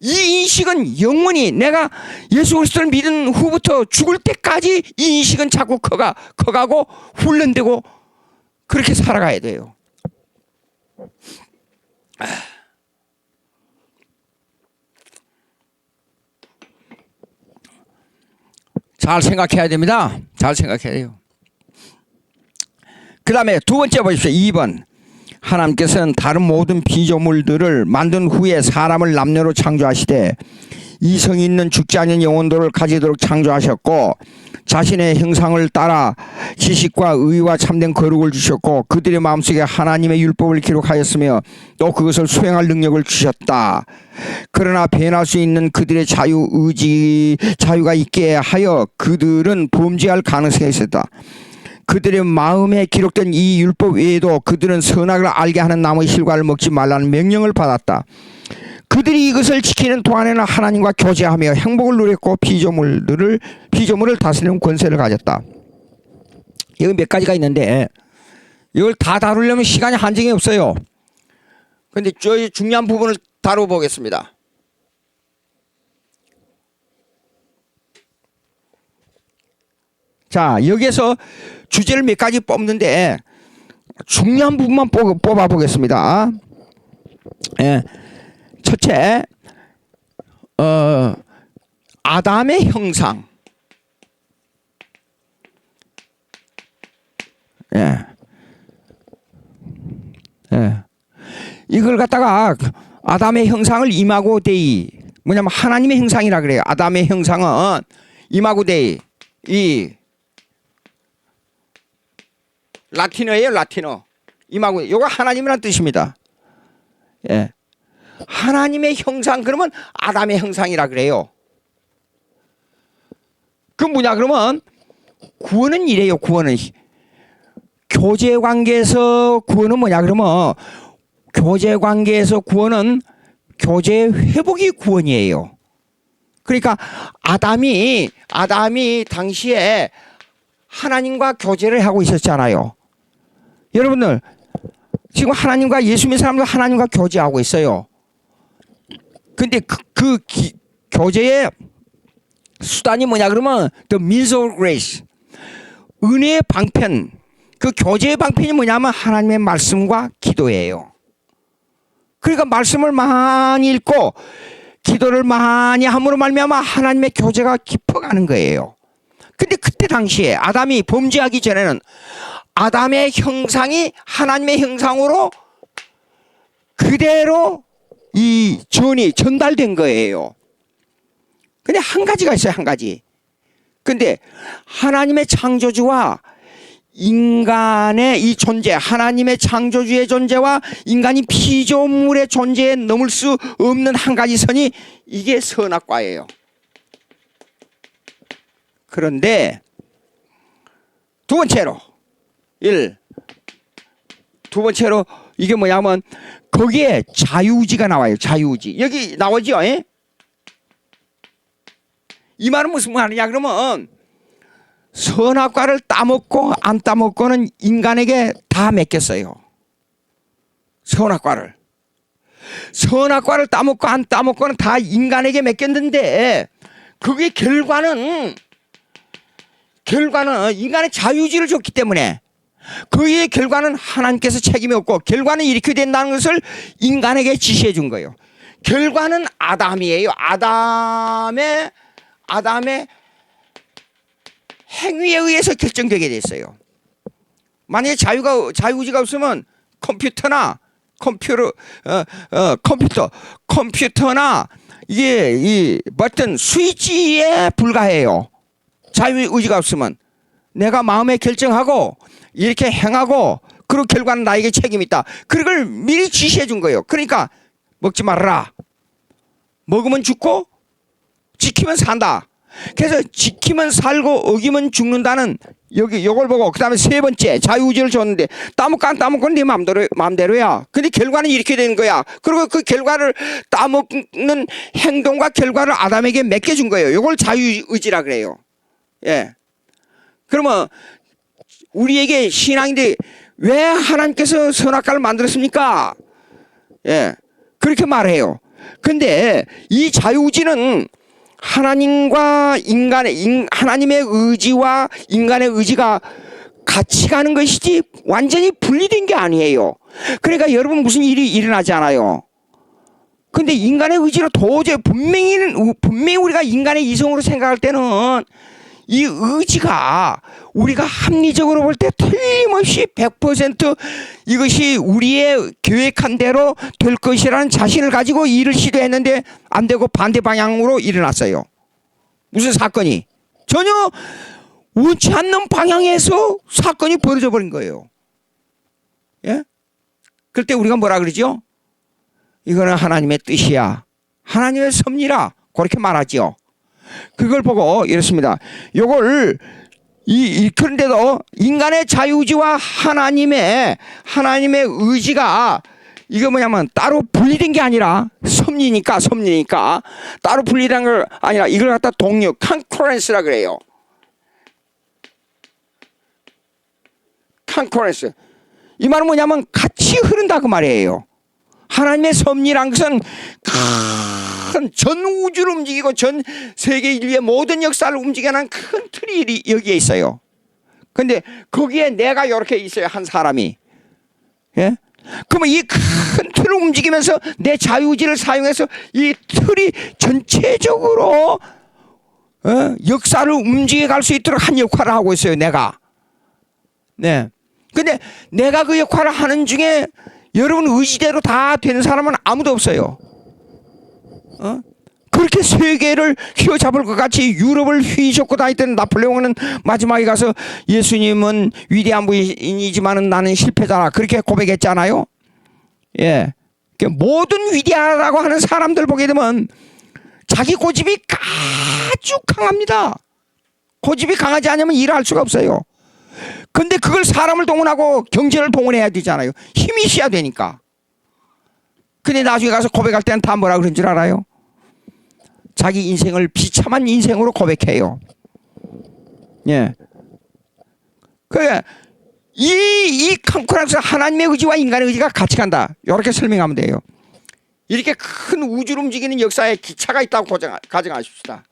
이 인식은 영원히 내가 예수 그리스도를 믿은 후부터 죽을 때까지 이 인식은 자꾸 커가고 훈련되고 그렇게 살아가야 돼요. 잘 생각해야 됩니다. 잘 생각해야 돼요. 그 다음에 두 번째 보십시오. 2번. 하나님께서는 다른 모든 피조물들을 만든 후에 사람을 남녀로 창조하시되 이성이 있는 죽지 않은 영혼들을 가지도록 창조하셨고 자신의 형상을 따라 지식과 의와 참된 거룩을 주셨고 그들의 마음속에 하나님의 율법을 기록하였으며 또 그것을 수행할 능력을 주셨다. 그러나 변할 수 있는 그들의 자유가 있게 하여 그들은 범죄할 가능성이 있었다. 그들의 마음에 기록된 이 율법 외에도 그들은 선악을 알게 하는 나무의 실과를 먹지 말라는 명령을 받았다. 그들이 이것을 지키는 동안에는 하나님과 교제하며 행복을 누렸고 피조물을 다스리는 권세를 가졌다. 여기 몇 가지가 있는데 이걸 다 다루려면 시간이 한정이 없어요. 그런데 저 중요한 부분을 다뤄보겠습니다. 자, 여기에서 주제를 몇 가지 뽑는데 중요한 부분만 뽑아 보겠습니다. 예. 첫째, 아담의 형상. 예. 예. 이걸 갖다가 아담의 형상을 이마고 데이, 뭐냐면 하나님의 형상이라 그래요. 아담의 형상은 이마고 데이, 이 라틴어예요, 라틴어. 이마고, 이거 하나님이란 뜻입니다. 예. 하나님의 형상, 그러면 아담의 형상이라 그래요. 그 뭐냐, 그러면 구원은 이래요, 구원은. 교제 관계에서 구원은 뭐냐, 그러면 교제 관계에서 구원은 교제 회복이 구원이에요. 그러니까 아담이 당시에 하나님과 교제를 하고 있었잖아요. 여러분들 지금 하나님과 예수 믿는 사람도 하나님과 교제하고 있어요. 근데 그 교제의 수단이 뭐냐 그러면 the means of grace, 은혜의 방편. 그 교제의 방편이 뭐냐면 하나님의 말씀과 기도예요. 그러니까 말씀을 많이 읽고 기도를 많이 함으로 말미암아 하나님의 교제가 깊어가는 거예요. 근데 그때 당시에 아담이 범죄하기 전에는 아담의 형상이 하나님의 형상으로 그대로 이 전이 전달된 거예요. 근데 한 가지가 있어요, 한 가지. 근데 하나님의 창조주와 인간의 이 존재, 하나님의 창조주의 존재와 인간이 피조물의 존재에 넘을 수 없는 한 가지 선이 이게 선악과예요. 그런데 두 번째로 이게 뭐냐면 거기에 자유의지가 나와요. 자유의지. 여기 나오죠? 예? 이 말은 무슨 말이냐 그러면 선악과를 따먹고 안 따먹고는 인간에게 다 맡겼어요. 선악과를 따먹고 안 따먹고는 다 인간에게 맡겼는데 그게 결과는 인간의 자유의지를 줬기 때문에 그의 결과는 하나님께서 책임이 없고 결과는 이렇게 된다는 것을 인간에게 지시해 준 거예요. 결과는 아담이에요. 아담의 행위에 의해서 결정되게 됐어요. 만약에 자유의지가 없으면 컴퓨터나 이게 이 버튼 스위치에 불과해요. 자유의지가 없으면 내가 마음에 결정하고 이렇게 행하고 그리고 결과는 나에게 책임이 있다. 그걸 미리 지시해 준 거예요. 그러니까 먹지 말아라. 먹으면 죽고 지키면 산다. 그래서 지키면 살고 어기면 죽는다는 요걸 보고 그다음에 세 번째 자유의지를 줬는데 따먹고 안 따먹고는 네 마음대로야. 근데 결과는 이렇게 되는 거야. 그리고 그 결과를 따먹는 행동과 결과를 아담에게 맡겨준 거예요. 요걸 자유의지라 그래요. 예. 그러면 우리에게 신앙인데 왜 하나님께서 선악과를 만들었습니까? 예. 그렇게 말해요. 근데 이 자유의지는 하나님과 하나님의 의지와 인간의 의지가 같이 가는 것이지 완전히 분리된 게 아니에요. 그러니까 여러분 무슨 일이 일어나지 않아요. 근데 인간의 의지로 도저히 분명히 우리가 인간의 이성으로 생각할 때는 이 의지가 우리가 합리적으로 볼 때 틀림없이 100% 이것이 우리의 계획한 대로 될 것이라는 자신을 가지고 일을 시도했는데 안 되고 반대 방향으로 일어났어요. 무슨 사건이 전혀 원치 않는 방향에서 사건이 벌어져 버린 거예요. 예? 그럴 때 우리가 뭐라 그러죠? 이거는 하나님의 뜻이야. 하나님의 섭리라. 그렇게 말하죠. 그걸 보고 이렇습니다. 요걸 그런데도 인간의 자유의지와 하나님의 의지가 이거 뭐냐면 따로 분리된 게 아니라 섭리니까 따로 분리된 걸 아니라 이걸 갖다 동력 컨커런스라 그래요. 컨커런스. 이 말은 뭐냐면 같이 흐른다 그 말이에요. 하나님의 섭리란 것은 전 우주를 움직이고 전 세계 인류의 모든 역사를 움직이게 하는 큰 틀이 여기에 있어요. 근데 거기에 내가 이렇게 있어요. 한 사람이. 예? 그러면 이 큰 틀을 움직이면서 내 자유의지를 사용해서 이 틀이 전체적으로 역사를 움직여 갈 수 있도록 한 역할을 하고 있어요. 내가. 네. 근데 내가 그 역할을 하는 중에 여러분 의지대로 다 되는 사람은 아무도 없어요. 그렇게 세계를 휘어잡을 것 같이 유럽을 휘젓고 다니던 나폴레옹은 마지막에 가서 예수님은 위대한 분이지만 나는 실패자라 그렇게 고백했잖아요. 예, 모든 위대하다고 하는 사람들 보게 되면 자기 고집이 아주 강합니다. 고집이 강하지 않으면 일을 할 수가 없어요. 근데 그걸 사람을 동원하고 경제를 동원해야 되잖아요. 힘이 있어야 되니까. 근데 나중에 가서 고백할 때는 다 뭐라 그런 줄 알아요? 자기 인생을 비참한 인생으로 고백해요. 예. 그래 이 칸쿠락에서 하나님의 의지와 인간의 의지가 같이 간다. 이렇게 설명하면 돼요. 이렇게 큰 우주를 움직이는 역사에 기차가 있다고 가정하십시다.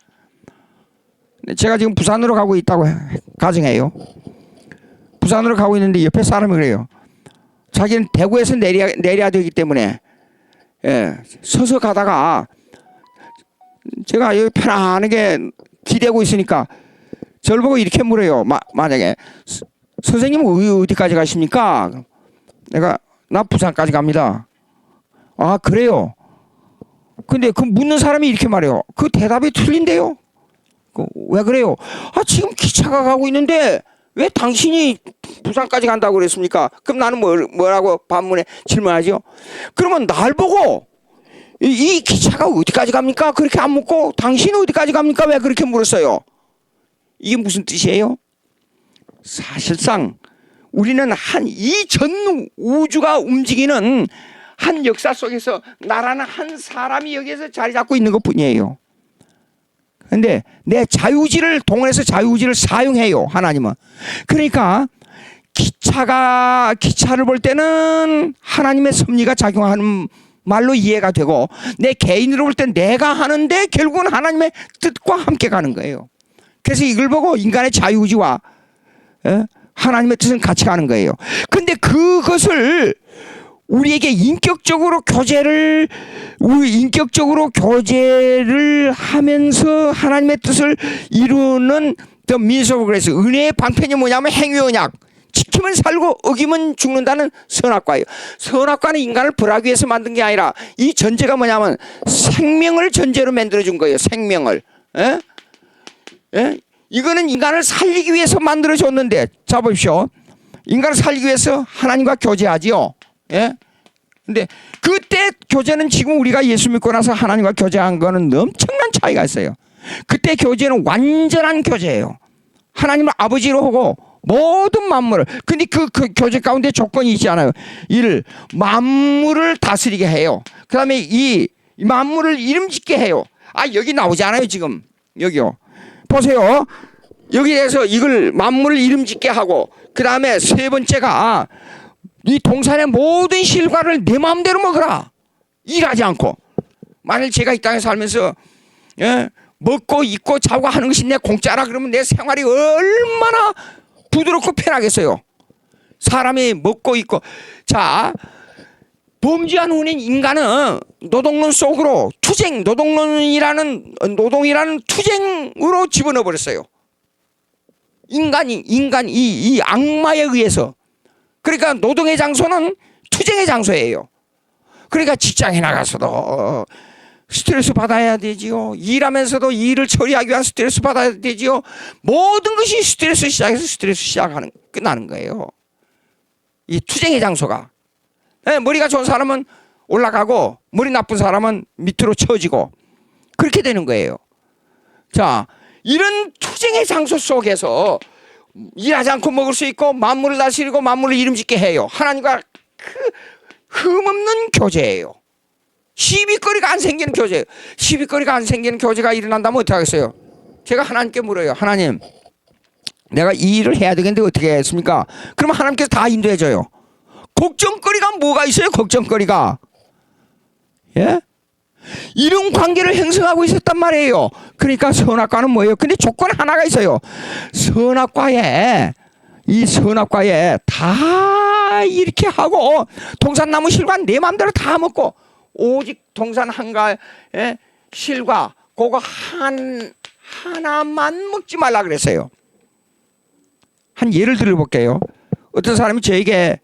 제가 지금 부산으로 가고 있다고 가정해요. 부산으로 가고 있는데 옆에 사람이 그래요. 자기는 대구에서 내려야 되기 때문에 서서 가다가 제가 여기 편안하게 기대고 있으니까 저를 보고 이렇게 물어요. 만약에 선생님은 어디까지 가십니까? 나 부산까지 갑니다. 아 그래요? 근데 그 묻는 사람이 이렇게 말해요. 그 대답이 틀린데요? 왜 그래요? 아 지금 기차가 가고 있는데 왜 당신이 부산까지 간다고 그랬습니까? 그럼 나는 뭐라고 반문에 질문하죠? 그러면 날 보고 이 기차가 어디까지 갑니까? 그렇게 안 묻고 당신은 어디까지 갑니까? 왜 그렇게 물었어요? 이게 무슨 뜻이에요? 사실상 우리는 이 전 우주가 움직이는 한 역사 속에서 나라는 한 사람이 여기에서 자리 잡고 있는 것 뿐이에요. 근데 내 자유의지를 동원해서 자유의지를 사용해요. 하나님은. 그러니까 기차를 볼 때는 하나님의 섭리가 작용하는 말로 이해가 되고 내 개인으로 볼 땐 내가 하는데 결국은 하나님의 뜻과 함께 가는 거예요. 그래서 이걸 보고 인간의 자유의지와 하나님의 뜻은 같이 가는 거예요. 근데 그것을 우리에게 인격적으로 교제를 하면서 하나님의 뜻을 이루는 더 민소브 그래서 은혜의 방편이 뭐냐면 행위 언약. 지키면 살고 어기면 죽는다는 선악과예요. 선악과는 인간을 벌하기 위해서 만든 게 아니라 이 전제가 뭐냐면 생명을 전제로 만들어준 거예요. 생명을. 이거는 인간을 살리기 위해서 만들어줬는데 자 보십시오. 인간을 살리기 위해서 하나님과 교제하지요. 근데 그때 교제는 지금 우리가 예수 믿고 나서 하나님과 교제한 거는 엄청난 차이가 있어요. 그때 교제는 완전한 교제예요. 하나님을 아버지로 하고 모든 만물을. 근데 그 교제 가운데 조건이 있지 않아요. 이를 만물을 다스리게 해요. 그 다음에 이 만물을 이름짓게 해요. 아 여기 나오지 않아요 지금. 여기요. 보세요. 여기에서 이걸 만물을 이름짓게 하고 그 다음에 세 번째가 이 동산의 모든 실과를 내 마음대로 먹어라. 일하지 않고. 만일 제가 이 땅에 살면서 먹고 입고 자고 하는 것이 내 공짜라 그러면 내 생활이 얼마나 부드럽고 편하겠어요. 사람이 먹고 입고. 자 범죄한 후는 인간은 노동론 속으로 노동이라는 투쟁으로 집어넣어 버렸어요. 인간이 이 악마에 의해서. 그러니까 노동의 장소는 투쟁의 장소예요. 그러니까 직장에 나가서도 스트레스 받아야 되지요. 일하면서도 일을 처리하기 위한 스트레스 받아야 되지요. 모든 것이 스트레스 시작해서 끝나는 거예요. 이 투쟁의 장소가. 머리가 좋은 사람은 올라가고 머리 나쁜 사람은 밑으로 처지고 그렇게 되는 거예요. 자, 이런 투쟁의 장소 속에서 일하지 않고 먹을 수 있고 만물을 다스리고 만물을 이름짓게 해요. 하나님과 흠없는 교제예요. 시비거리가 안 생기는 교제예요. 시비거리가 안 생기는 교제가 일어난다면 어떻게 하겠어요? 제가 하나님께 물어요. 하나님, 내가 이 일을 해야 되겠는데 어떻게 했습니까? 그러면 하나님께서 다 인도해줘요. 걱정거리가 뭐가 있어요? 걱정거리가. 예? 이런 관계를 형성하고 있었단 말이에요. 그러니까 선악과는 뭐예요? 근데 조건 하나가 있어요. 선악과에 다 이렇게 하고 동산나무 실과 내 마음대로 다 먹고 오직 동산 한가의 실과 그거 하나만 먹지 말라 그랬어요. 한 예를 들어볼게요. 어떤 사람이 저에게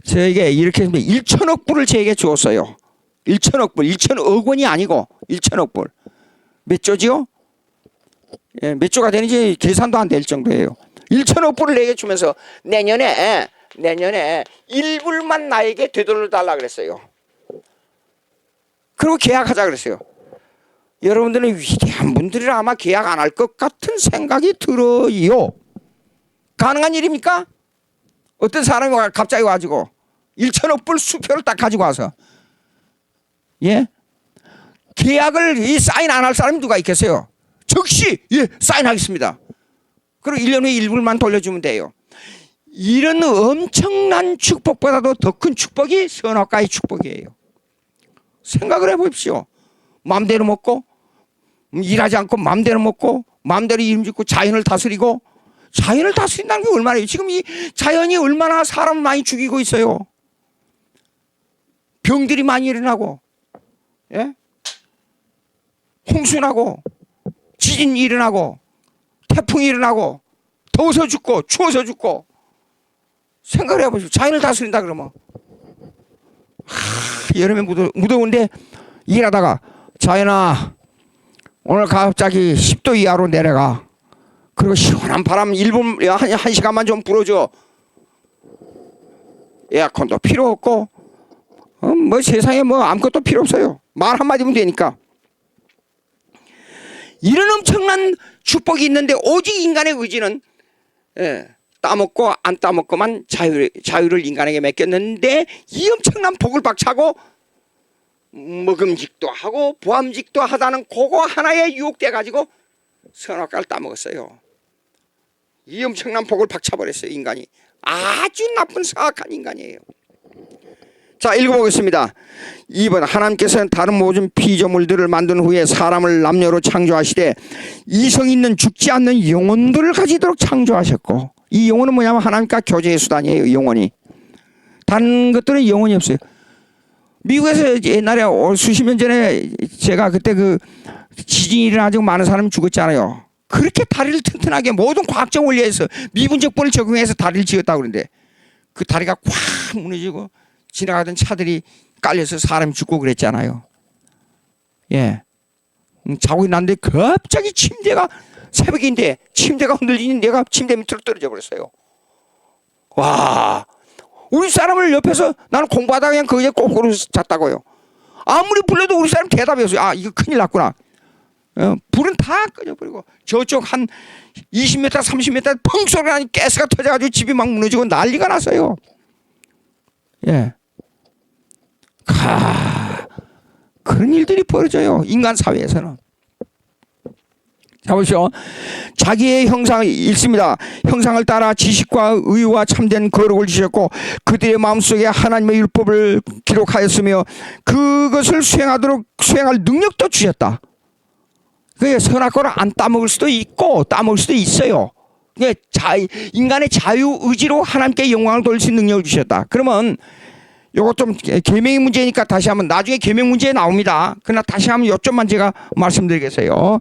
이렇게 1천억 불을 저에게 주었어요. 1천억 불, 1천억 원이 아니고 1천억 불. 몇 조지요? 몇 조가 되는지 계산도 안 될 정도예요. 1천억 불을 내게 주면서 내년에 1불만 나에게 되돌려 달라 그랬어요. 그리고 계약하자 그랬어요. 여러분들은 위대한 분들이라 아마 계약 안 할 것 같은 생각이 들어요. 가능한 일입니까? 어떤 사람이 갑자기 와가지고 1천억 불 수표를 딱 가지고 와서 계약을 사인 안 할 사람이 누가 있겠어요? 즉시 예 사인하겠습니다. 그리고 1년 후에 일부만 돌려주면 돼요. 이런 엄청난 축복보다도 더 큰 축복이 선악과의 축복이에요. 생각을 해보십시오. 마음대로 먹고 일하지 않고 마음대로 먹고 마음대로 이름 짓고 자연을 다스리고, 자연을 다스린다는 게 얼마나, 지금 이 자연이 얼마나 사람을 많이 죽이고 있어요. 병들이 많이 일어나고, 예? 홍수나고 지진이 일어나고 태풍이 일어나고 더워서 죽고 추워서 죽고. 생각을 해보십시오. 자연을 다스린다 그러면 여름에 무더운데 일하다가 자연아 오늘 갑자기 10도 이하로 내려가. 그리고 시원한 바람 1분 한 시간만 좀 불어줘. 에어컨도 필요 없고 뭐 세상에 뭐 아무것도 필요 없어요. 말 한마디면 되니까. 이런 엄청난 축복이 있는데 오직 인간의 의지는 따먹고 안 따먹고만 자유를 인간에게 맡겼는데, 이 엄청난 복을 박차고 먹음직도 하고 보암직도 하다는 그거 하나에 유혹돼 가지고 선악과를 따먹었어요. 이 엄청난 복을 박차버렸어요. 인간이 아주 나쁜 사악한 인간이에요. 자, 읽어보겠습니다. 2번, 하나님께서는 다른 모든 피조물들을 만든 후에 사람을 남녀로 창조하시되 이성 있는 죽지 않는 영혼들을 가지도록 창조하셨고, 이 영혼은 뭐냐면 하나님과 교제의 수단이에요. 영혼이. 다른 것들은 영혼이 없어요. 미국에서 옛날에 수십 년 전에 제가 그때 그 지진이 일어나지고 많은 사람이 죽었잖아요. 그렇게 다리를 튼튼하게 모든 과학적 원리에서 미분적분을 적용해서 다리를 지었다고 그러는데, 그 다리가 꽉 무너지고 지나가던 차들이 깔려서 사람이 죽고 그랬잖아요. 예. 자고 있는데 갑자기 침대가, 새벽인데 침대가 흔들리니 내가 침대 밑으로 떨어져 버렸어요. 와, 우리 사람을 옆에서 나는 공부하다가 그냥 거기에 거꾸로 잤다고요. 아무리 불러도 우리 사람 대답이 없어요. 아, 이거 큰일 났구나. 불은 다 꺼져버리고 저쪽 한 20m 30m 펑 소리가 나니 가스가 터져가지고 집이 막 무너지고 난리가 났어요. 예. 그런 일들이 벌어져요. 인간 사회에서는. 자, 보시오. 자기의 형상을 읽습니다. 형상을 따라 지식과 의와 참된 거룩을 주셨고 그들의 마음속에 하나님의 율법을 기록하였으며 그것을 수행할 능력도 주셨다. 그게 선악과를 안 따먹을 수도 있고 따먹을 수도 있어요. 인간의 자유의지로 하나님께 영광을 돌릴 수 있는 능력을 주셨다. 그러면 요거 좀 계명의 문제니까 다시 한번, 나중에 계명 문제 나옵니다. 그러나 다시 한번 요점만 제가 말씀드리겠어요.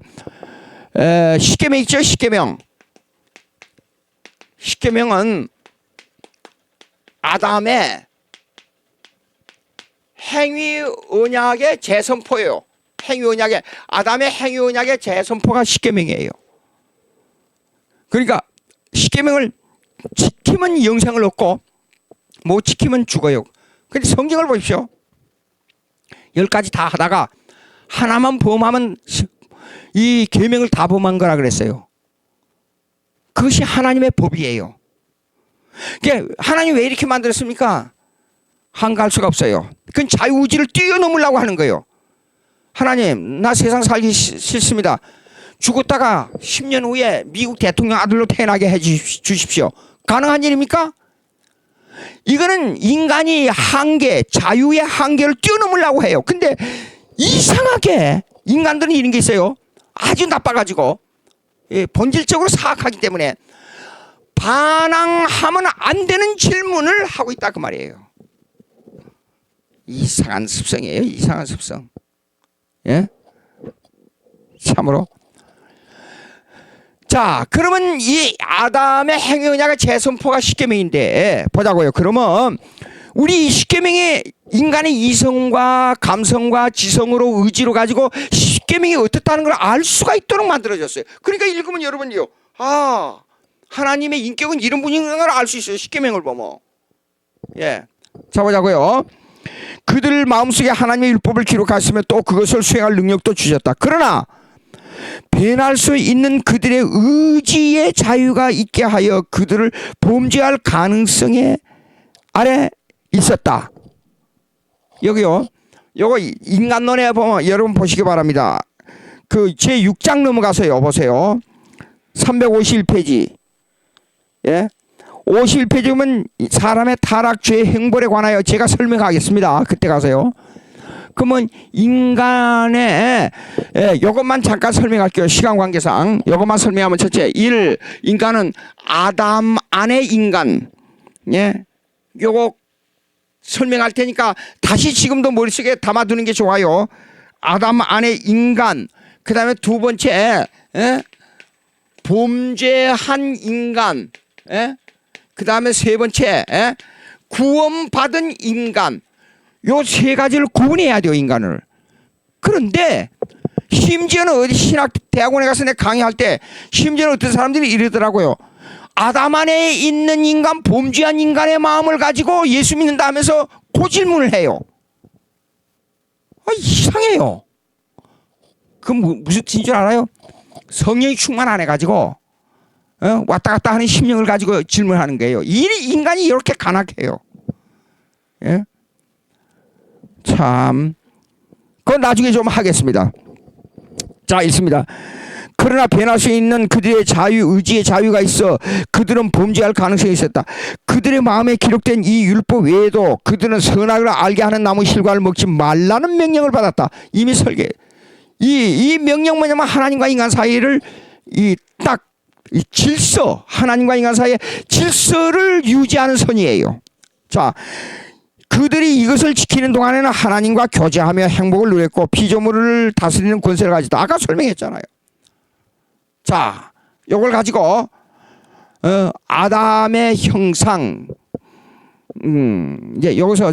십계명 있죠? 십계명은 아담의 행위 언약의 재선포예요. 아담의 행위 언약의 재선포가 십계명이에요. 그러니까 십계명을 지키면 영생을 얻고 못 지키면 죽어요. 근데 성경을 보십시오. 10가지 다 하다가 하나만 범하면 이 계명을 다 범한 거라 그랬어요. 그것이 하나님의 법이에요. 그러니까 하나님 왜 이렇게 만들었습니까? 한가할 수가 없어요. 그건 자유의지를 뛰어넘으려고 하는 거예요. 하나님, 나 세상 살기 싫습니다. 죽었다가 10년 후에 미국 대통령 아들로 태어나게 해 주십시오. 가능한 일입니까? 이거는 인간이 자유의 한계를 뛰어넘으려고 해요. 근데 이상하게 인간들은 이런 게 있어요. 아주 나빠가지고 본질적으로 사악하기 때문에 반항하면 안 되는 질문을 하고 있다 그 말이에요. 이상한 습성이에요. 이상한 습성. 예? 참으로. 자, 그러면 이 아담의 행위 언약의 재선포가 십계명인데 보자고요. 그러면 우리 십계명이 인간의 이성과 감성과 지성으로 의지로 가지고 십계명이 어떻다는 걸 알 수가 있도록 만들어졌어요. 그러니까 읽으면 여러분요, 아, 하나님의 인격은 이런 분인 걸 알 수 있어요. 십계명을 보면. 예, 자 보자고요. 그들 마음속에 하나님의 율법을 기록하시며 또 그것을 수행할 능력도 주셨다. 그러나 변할 수 있는 그들의 의지의 자유가 있게 하여 그들을 범죄할 가능성에 아래 있었다. 여기요, 요거 인간론에 보면 여러분 보시기 바랍니다. 그 제 6장 넘어가서요. 보세요. 351페이지. 예? 51페이지면 사람의 타락, 죄, 행벌에 관하여 제가 설명하겠습니다. 그때 가서요. 그러면 인간의 요것만 잠깐 설명할게요. 시간 관계상 요것만 설명하면 첫째 1. 인간은 아담 안의 인간. 예? 요거 설명할 테니까 다시 지금도 머릿속에 담아두는 게 좋아요. 아담 안의 인간. 그 다음에 두 번째 범죄한 인간. 그 다음에 세 번째 구원받은 인간. 요 세 가지를 구분해야 돼요, 인간을. 그런데 심지어는 어디 신학대학원에 가서 내가 강의할 때 심지어는 어떤 사람들이 이러더라고요. 아담 안에 있는 인간, 범죄한 인간의 마음을 가지고 예수 믿는다 하면서 그 질문을 해요. 이상해요. 그 무슨 뜻인 줄 알아요? 성령이 충만 안 해가지고 왔다 갔다 하는 심령을 가지고 질문하는 거예요. 이 인간이 이렇게 간악해요. 예? 참, 그건 나중에 좀 하겠습니다. 자, 읽습니다. 그러나 변할 수 있는 그들의 자유, 의지의 자유가 있어 그들은 범죄할 가능성이 있었다. 그들의 마음에 기록된 이 율법 외에도 그들은 선악을 알게 하는 나무 실과를 먹지 말라는 명령을 받았다. 이미 설계. 이 명령 뭐냐면 하나님과 인간 사이를 이 질서, 하나님과 인간 사이의 질서를 유지하는 선이에요. 자, 그들이 이것을 지키는 동안에는 하나님과 교제하며 행복을 누렸고 피조물을 다스리는 권세를 가지다. 아까 설명했잖아요. 자, 요걸 가지고 아담의 형상, 이제 여기서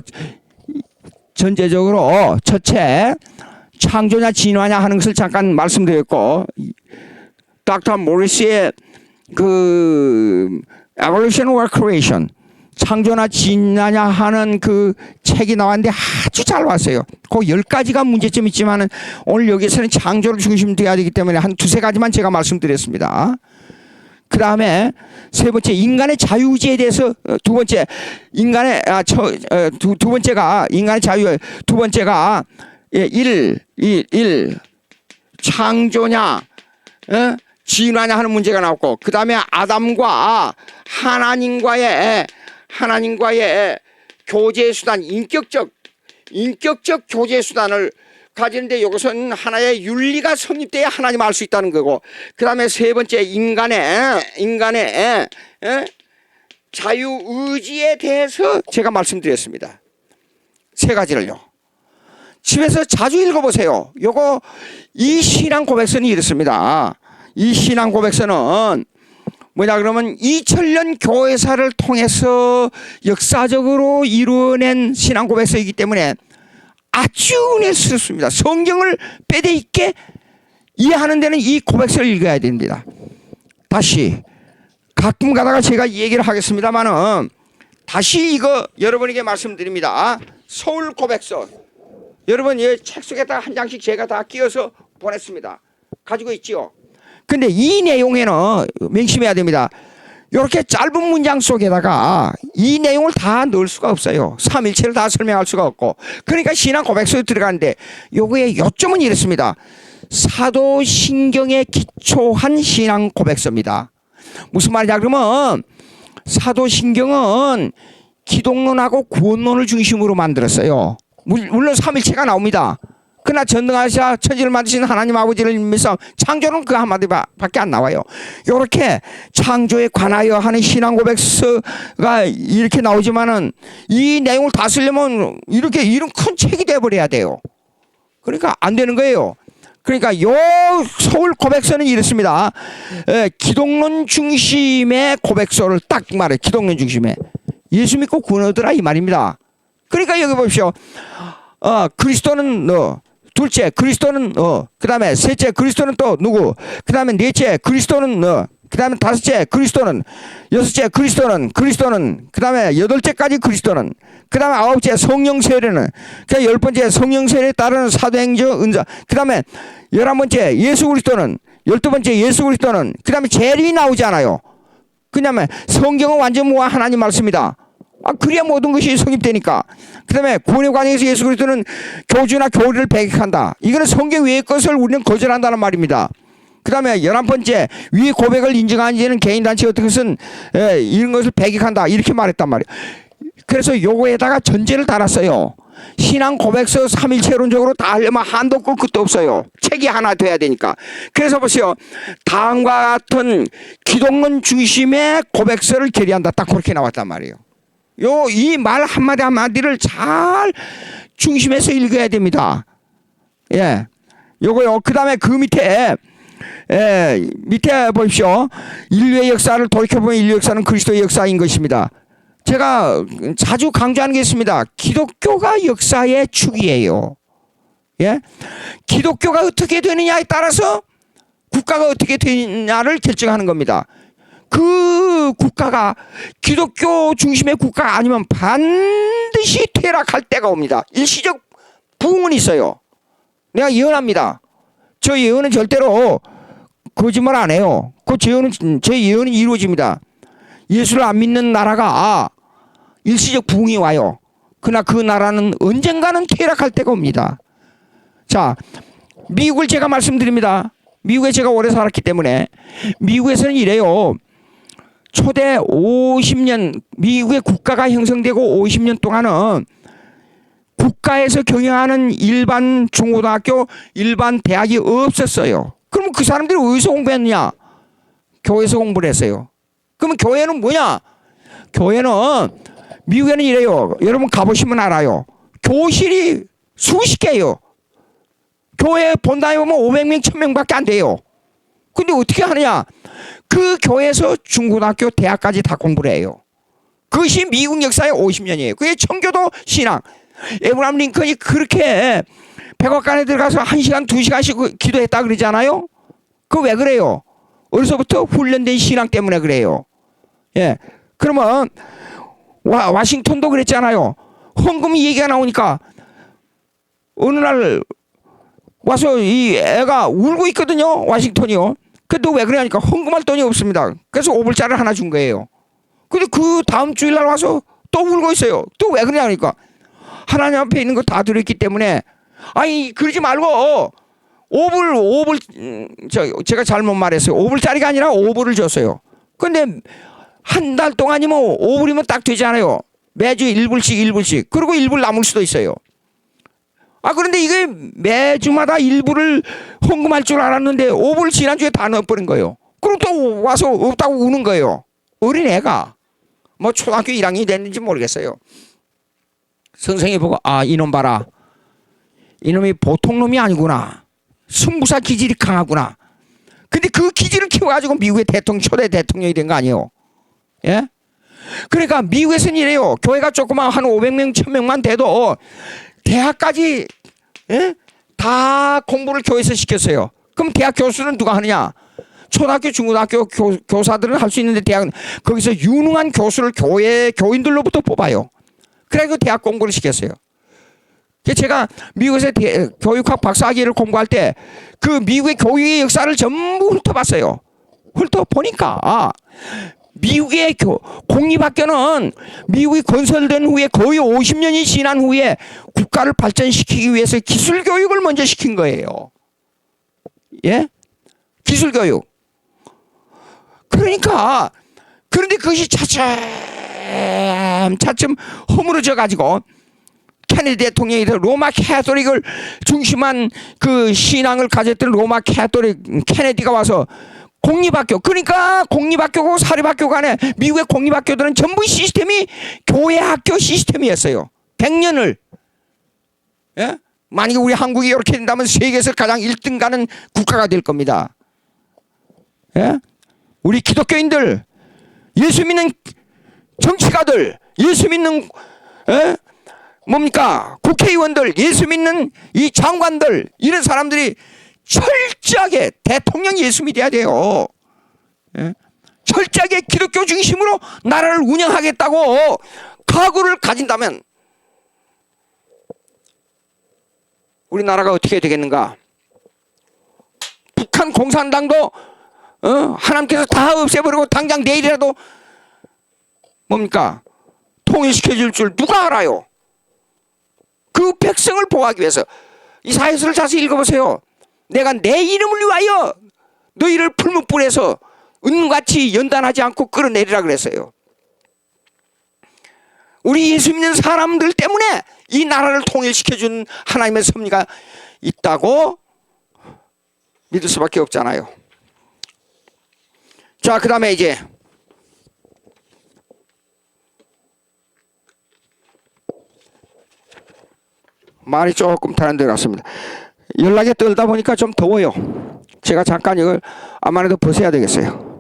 전제적으로 첫째 창조냐 진화냐 하는 것을 잠깐 말씀드렸고, 닥터 모리스의 그 Evolution or Creation, 창조나 진화냐 하는 그 책이 나왔는데 아주 잘 왔어요. 그 10가지가 문제점이 있지만은 오늘 여기서는 창조를 중심으로 돼야 되기 때문에 한 두세 가지만 제가 말씀드렸습니다. 그 다음에 세 번째 인간의 자유의지에 대해서 두 번째 인간의 두 번째가 인간의 자유, 두 번째가 1 창조냐 진화냐 하는 문제가 나왔고, 그 다음에 아담과 하나님과의 교제 수단, 인격적 교제 수단을 가지는데 이것은 하나의 윤리가 성립돼야 하나님 알 수 있다는 거고, 그 다음에 세 번째 인간의 자유의지에 대해서 제가 말씀드렸습니다. 세 가지를요. 집에서 자주 읽어보세요. 이 신앙 고백서는 이렇습니다. 이 신앙 고백서는 뭐냐 그러면 2000년 교회사를 통해서 역사적으로 이루어낸 신앙 고백서이기 때문에 아주 은혜스럽습니다. 성경을 빼대 있게 이해하는 데는 이 고백서를 읽어야 됩니다. 다시 가끔 가다가 제가 이 얘기를 하겠습니다만은 다시 이거 여러분에게 말씀드립니다. 서울 고백서 여러분 이 책 속에다 한 장씩 제가 다 끼워서 보냈습니다. 가지고 있지요. 근데 이 내용에는 명심해야 됩니다. 이렇게 짧은 문장 속에다가 이 내용을 다 넣을 수가 없어요. 삼일체를 다 설명할 수가 없고. 그러니까 신앙 고백서에 들어가는데 요거의 요점은 이렇습니다. 사도신경에 기초한 신앙 고백서입니다. 무슨 말이냐 그러면 사도신경은 기독론하고 구원론을 중심으로 만들었어요. 물론 삼일체가 나옵니다. 그러나 전능하시사 천지를 만드신 하나님 아버지를 믿어 창조는 그 한마디밖에 안 나와요. 이렇게 창조에 관하여 하는 신앙 고백서가 이렇게 나오지만은 이 내용을 다 쓰려면 이렇게 이런 큰 책이 돼버려야 돼요. 그러니까 안 되는 거예요. 그러니까 요 서울 고백서는 이렇습니다. 기독론 중심의 고백서를 딱 말해. 기독론 중심에 예수 믿고 구원 얻으라 이 말입니다. 그러니까 여기 보십시오. 그리스도는 둘째 그리스도는 그 다음에 셋째 그리스도는 또 누구, 그 다음에 넷째 그리스도는 그 다음에 다섯째 그리스도는, 여섯째 그리스도는 그 다음에 여덟째까지 그리스도는, 그 다음에 아홉째 성령 세례는, 그 다음에 10번째 성령 세례에 따르는 사도행전 은사, 그 다음에 11번째 예수 그리스도는, 12번째 예수 그리스도는, 그 다음에 재림이 나오지 않아요. 그다음에 성경은 완전 무한 하나님 말씀이다. 그래야 모든 것이 성립되니까. 그 다음에 구원의 과정에서 예수 그리스도는 교주나 교리를 배격한다. 이거는 성경 외의 것을 우리는 거절한다는 말입니다. 그 다음에 11번째, 위의 고백을 인정하는 이는 개인단체 어떤 것은 이런 것을 배격한다. 이렇게 말했단 말이에요. 그래서 요거에다가 전제를 달았어요. 신앙 고백서 3일체론적으로 다 하려면 한도 없고 끝도 없어요. 책이 하나 돼야 되니까. 그래서 보세요. 다음과 같은 기독론 중심의 고백서를 결의한다. 딱 그렇게 나왔단 말이에요. 이 말 한마디 한마디를 잘 중심에서 읽어야 됩니다. 예. 요거요. 그 다음에 그 밑에 밑에 보십시오. 인류의 역사를 돌이켜보면 인류 역사는 그리스도의 역사인 것입니다. 제가 자주 강조하는 게 있습니다. 기독교가 역사의 축이에요. 예? 기독교가 어떻게 되느냐에 따라서 국가가 어떻게 되느냐를 결정하는 겁니다. 그 국가가 기독교 중심의 국가가 아니면 반드시 퇴락할 때가 옵니다. 일시적 부흥은 있어요. 내가 예언합니다. 저 예언은 절대로 거짓말 안 해요. 제 예언은 이루어집니다. 예수를 안 믿는 나라가 일시적 부흥이 와요. 그러나 그 나라는 언젠가는 퇴락할 때가 옵니다. 자, 미국을 제가 말씀드립니다. 미국에 제가 오래 살았기 때문에 미국에서는 이래요. 초대 50년 미국의 국가가 형성되고 50년 동안은 국가에서 경영하는 일반 중고등학교, 일반 대학이 없었어요. 그럼 그 사람들이 어디서 공부했느냐? 교회에서 공부를 했어요. 그러면 교회는 뭐냐? 교회는 미국에는 이래요. 여러분 가보시면 알아요. 교실이 수십 개예요. 교회 본당에 보면 500명, 1000명밖에 안 돼요. 근데 어떻게 하느냐? 그 교회에서 중고등학교, 대학까지 다 공부를 해요. 그것이 미국 역사의 50년이에요. 그게 청교도 신앙. 에브라함 링컨이 그렇게 백악관에 들어가서 1시간, 2시간씩 기도했다 그러잖아요. 그거 왜 그래요? 어려서부터 훈련된 신앙 때문에 그래요. 예. 그러면 와싱턴도 그랬잖아요. 헌금 얘기가 나오니까 어느 날 와서 이 애가 울고 있거든요. 와싱턴이요. 근데 왜 그러냐니까 헌금할 돈이 없습니다. 그래서 5불짜리를 하나 준 거예요. 근데 그 다음 주일날 와서 또 울고 있어요. 또 왜 그러냐니까 하나님 앞에 있는 거 다 들었기 때문에 아니 그러지 말고 5불 제가 잘못 말했어요. 5불짜리가 아니라 5불을 줬어요. 근데 한 달 동안이면 5불이면 딱 되잖아요. 매주 1불씩 그리고 1불 남을 수도 있어요. 그런데 이게 매주마다 1불을 헌금할 줄 알았는데 5불 지난주에 다 넣어버린 거예요. 그럼 또 와서 없다고 우는 거예요. 어린애가 뭐 초등학교 1학년이 됐는지 모르겠어요. 선생이 보고 이놈 봐라. 이놈이 보통 놈이 아니구나. 승부사 기질이 강하구나. 근데 그 기질을 키워가지고 미국의 초대 대통령이 된 거 아니에요. 예? 그러니까 미국에서는 이래요. 교회가 조그만 한 500명, 1000명만 돼도 대학까지 다 공부를 교회에서 시켰어요. 그럼 대학 교수는 누가 하느냐? 초등학교, 중고등학교 교사들은 할 수 있는데 대학은 거기서 유능한 교수를 교회 교인들로부터 뽑아요. 그래서 대학 공부를 시켰어요. 제가 미국에서 교육학 박사학위를 공부할 때 그 미국의 교육의 역사를 전부 훑어봤어요. 훑어보니까 미국의 공립학교는 미국이 건설된 후에 거의 50년이 지난 후에 국가를 발전시키기 위해서 기술교육을 먼저 시킨 거예요. 예? 기술교육. 그런데 그것이 차츰 허물어져 가지고 케네디 대통령이 로마 캐토릭을 중심한 그 신앙을 가졌던 로마 캐토릭 케네디가 와서 공립학교, 그러니까 공립학교고 사립학교 간에 미국의 공립학교들은 전부 시스템이 교회학교 시스템이었어요. 100년을. 예? 만약에 우리 한국이 이렇게 된다면 세계에서 가장 1등 가는 국가가 될 겁니다. 예? 우리 기독교인들, 예수 믿는 정치가들, 예수 믿는 뭡니까? 국회의원들, 예수 믿는 이 장관들, 이런 사람들이 철저하게 대통령 예수 믿어야 돼요. 예? 철저하게 기독교 중심으로 나라를 운영하겠다고 각오를 가진다면 우리나라가 어떻게 되겠는가? 북한 공산당도 하나님께서 다 없애버리고 당장 내일이라도 뭡니까? 통일시켜 줄 줄 누가 알아요? 그 백성을 보호하기 위해서. 이사야서를 자세히 읽어보세요. 내가 내 이름을 위하여 너희를 풀무불에서 은같이 연단하지 않고 끌어내리라 그랬어요. 우리 예수 믿는 사람들 때문에 이 나라를 통일시켜준 하나님의 섭리가 있다고 믿을 수밖에 없잖아요. 자, 그 다음에 이제 말이 조금 다른 데 갔습니다. 연락에 떨다 보니까 좀 더워요. 제가 잠깐 이걸 아무래도 벗어야 되겠어요.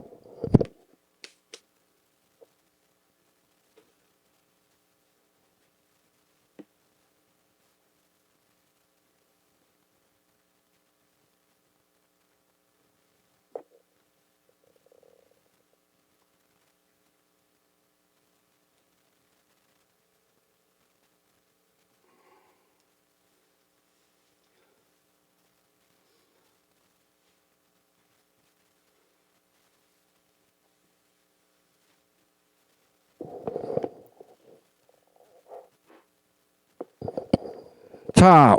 자,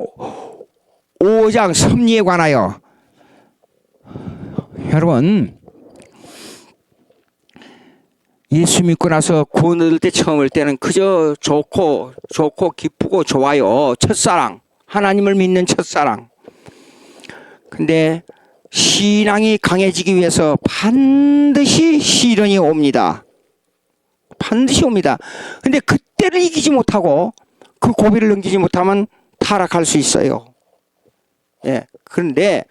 5장 섭리에 관하여 여러분 예수 믿고 나서 구원 얻을 때 처음 올 때는 그저 좋고 기쁘고 좋아요. 첫사랑, 하나님을 믿는 첫사랑. 근데 신앙이 강해지기 위해서 반드시 시련이 옵니다. 반드시 옵니다. 근데 그때를 이기지 못하고 그 고비를 넘기지 못하면 타락할 수 있어요. 예. 그런데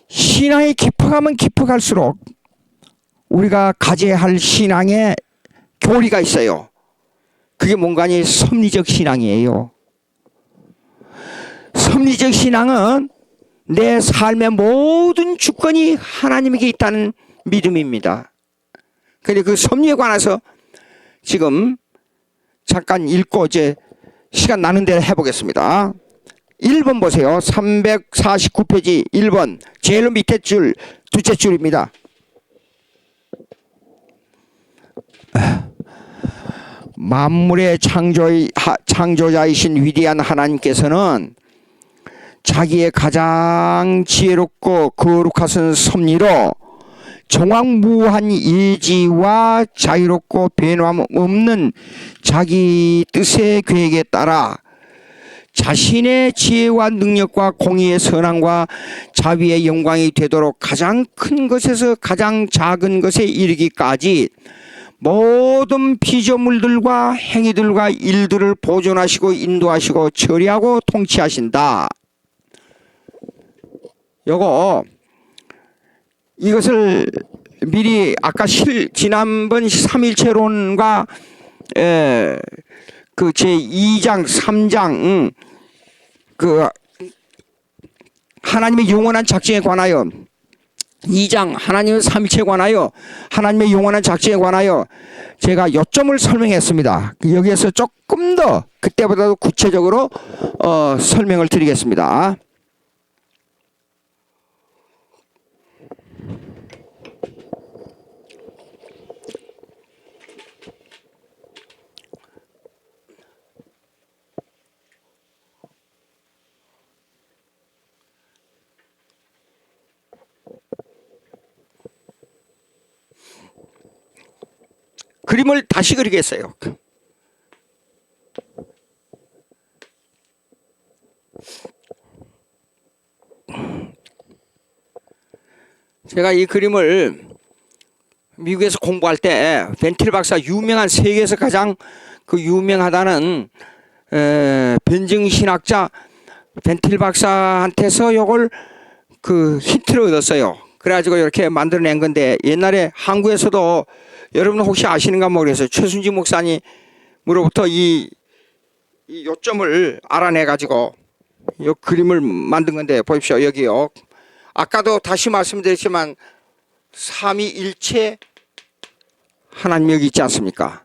신앙이 깊어가면 깊어갈수록 우리가 가져야 할 신앙의 교리가 있어요. 그게 뭔가니 섭리적 신앙이에요. 섭리적 신앙은 내 삶의 모든 주권이 하나님에게 있다는 믿음입니다. 그런데 그 섭리에 관해서 지금 잠깐 읽고 이제 시간 나는 대로 해보겠습니다. 1번 보세요. 349페이지 1번 제일 밑에 줄 둘째 줄입니다. 만물의 창조자이신 위대한 하나님께서는 자기의 가장 지혜롭고 거룩하신 섭리로 정확무한 예지와 자유롭고 변함 없는 자기 뜻의 계획에 따라 자신의 지혜와 능력과 공의의 선함과 자비의 영광이 되도록 가장 큰 것에서 가장 작은 것에 이르기까지 모든 피조물들과 행위들과 일들을 보존하시고 인도하시고 처리하고 통치하신다. 이것을 미리 아까 지난번 3일체론과 그 제2장 3장 그 하나님의 영원한 작정에 관하여 2장 하나님의 삼위체에 관하여 하나님의 영원한 작정에 관하여 제가 요점을 설명했습니다. 여기에서 조금 더 그때보다도 구체적으로 설명을 드리겠습니다. 그림을 다시 그리겠어요. 제가 이 그림을 미국에서 공부할 때 벤틸 박사 유명한 세계에서 가장 그 유명하다는 변증신학자 벤틸 박사한테서 이걸 그 힌트를 얻었어요. 그래가지고 이렇게 만들어낸 건데 옛날에 한국에서도 여러분 혹시 아시는가 모르겠어요. 최순지 목사님으로부터 이 요점을 알아내가지고 이 그림을 만든 건데 보십시오. 여기요. 아까도 다시 말씀드렸지만 삼위일체 하나님 여기 있지 않습니까?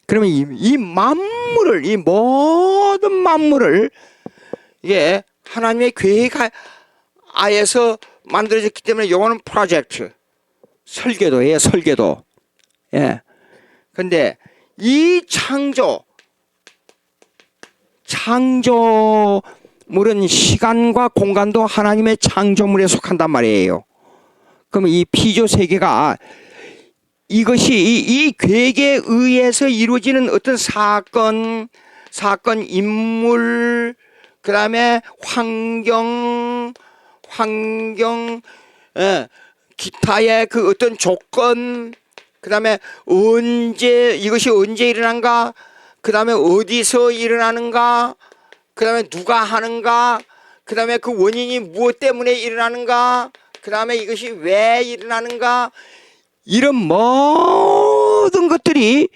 그러면 이 만물을 이 모든 만물을 이게 하나님의 계획 하에서 만들어졌기 때문에 이거는 프로젝트 설계도예요. 설계도. 예. 근데 이 창조물은 시간과 공간도 하나님의 창조물에 속한단 말이에요. 그러면 이 피조 세계가 이것이 이 계획에 의해서 이루어지는 어떤 사건, 인물, 그 다음에 환경, 기타의 그 어떤 조건, 그 다음에 이것이 언제 일어난가, 그 다음에 어디서 일어나는가, 그 다음에 누가 하는가, 그 다음에 그 원인이 무엇 때문에 일어나는가, 그 다음에 이것이 왜 일어나는가, 이런 모든 것들이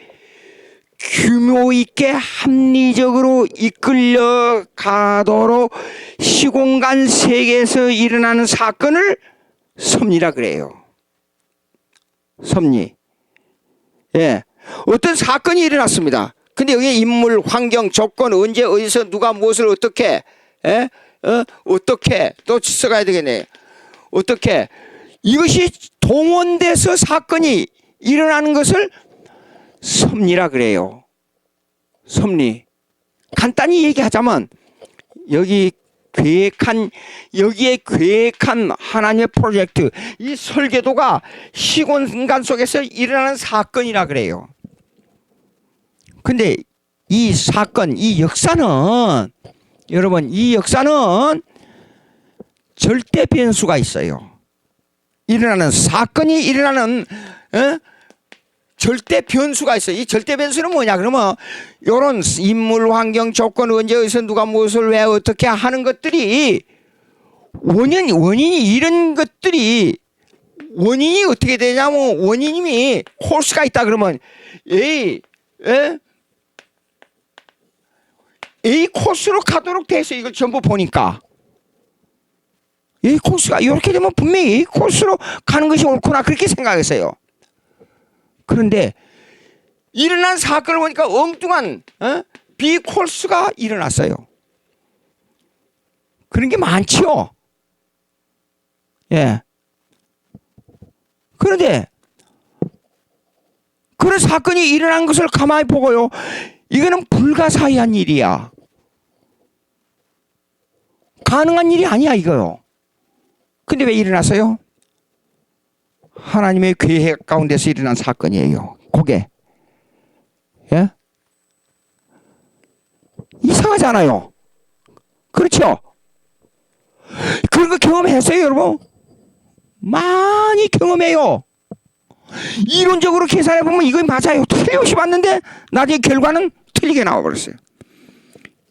규모 있게 합리적으로 이끌려 가도록 시공간 세계에서 일어나는 사건을 섭리라 그래요. 섭리. 예. 어떤 사건이 일어났습니다. 근데 여기 인물, 환경, 조건, 언제, 어디서, 누가 무엇을 어떻게, 어떻게, 또 써가야 되겠네. 어떻게. 이것이 동원돼서 사건이 일어나는 것을 섭리라 그래요. 섭리. 간단히 얘기하자면, 여기에 계획한 하나님의 프로젝트, 이 설계도가 시공간 속에서 일어나는 사건이라 그래요. 근데 이 사건, 이 역사는, 여러분, 이 역사는 절대 변수가 있어요. 일어나는 사건이 일어나는 절대 변수가 있어요. 이 절대 변수는 뭐냐? 그러면 이런 인물, 환경, 조건, 언제, 어디서, 누가 무엇을 왜 어떻게 하는 것들이 원인이 이런 것들이 원인이 어떻게 되냐면 원인이 홀수가 있다 그러면 A 코스로 가도록 돼서 이걸 전부 보니까 A 코스가 이렇게 되면 분명히 A 코스로 가는 것이 옳구나 그렇게 생각했어요. 그런데 일어난 사건을 보니까 엉뚱한 B 코스가 일어났어요. 그런 게 많죠. 예. 그런데 그런 사건이 일어난 것을 가만히 보고요. 이거는 불가사의한 일이야. 가능한 일이 아니야 이거요. 근데 왜 일어났어요? 하나님의 계획 가운데서 일어난 사건이에요. 그게. 예? 이상하잖아요. 그렇죠? 그런 거 경험했어요 여러분? 많이 경험해요. 이론적으로 계산해보면 이건 맞아요. 틀림없이 맞는데 나중에 결과는 틀리게 나와버렸어요.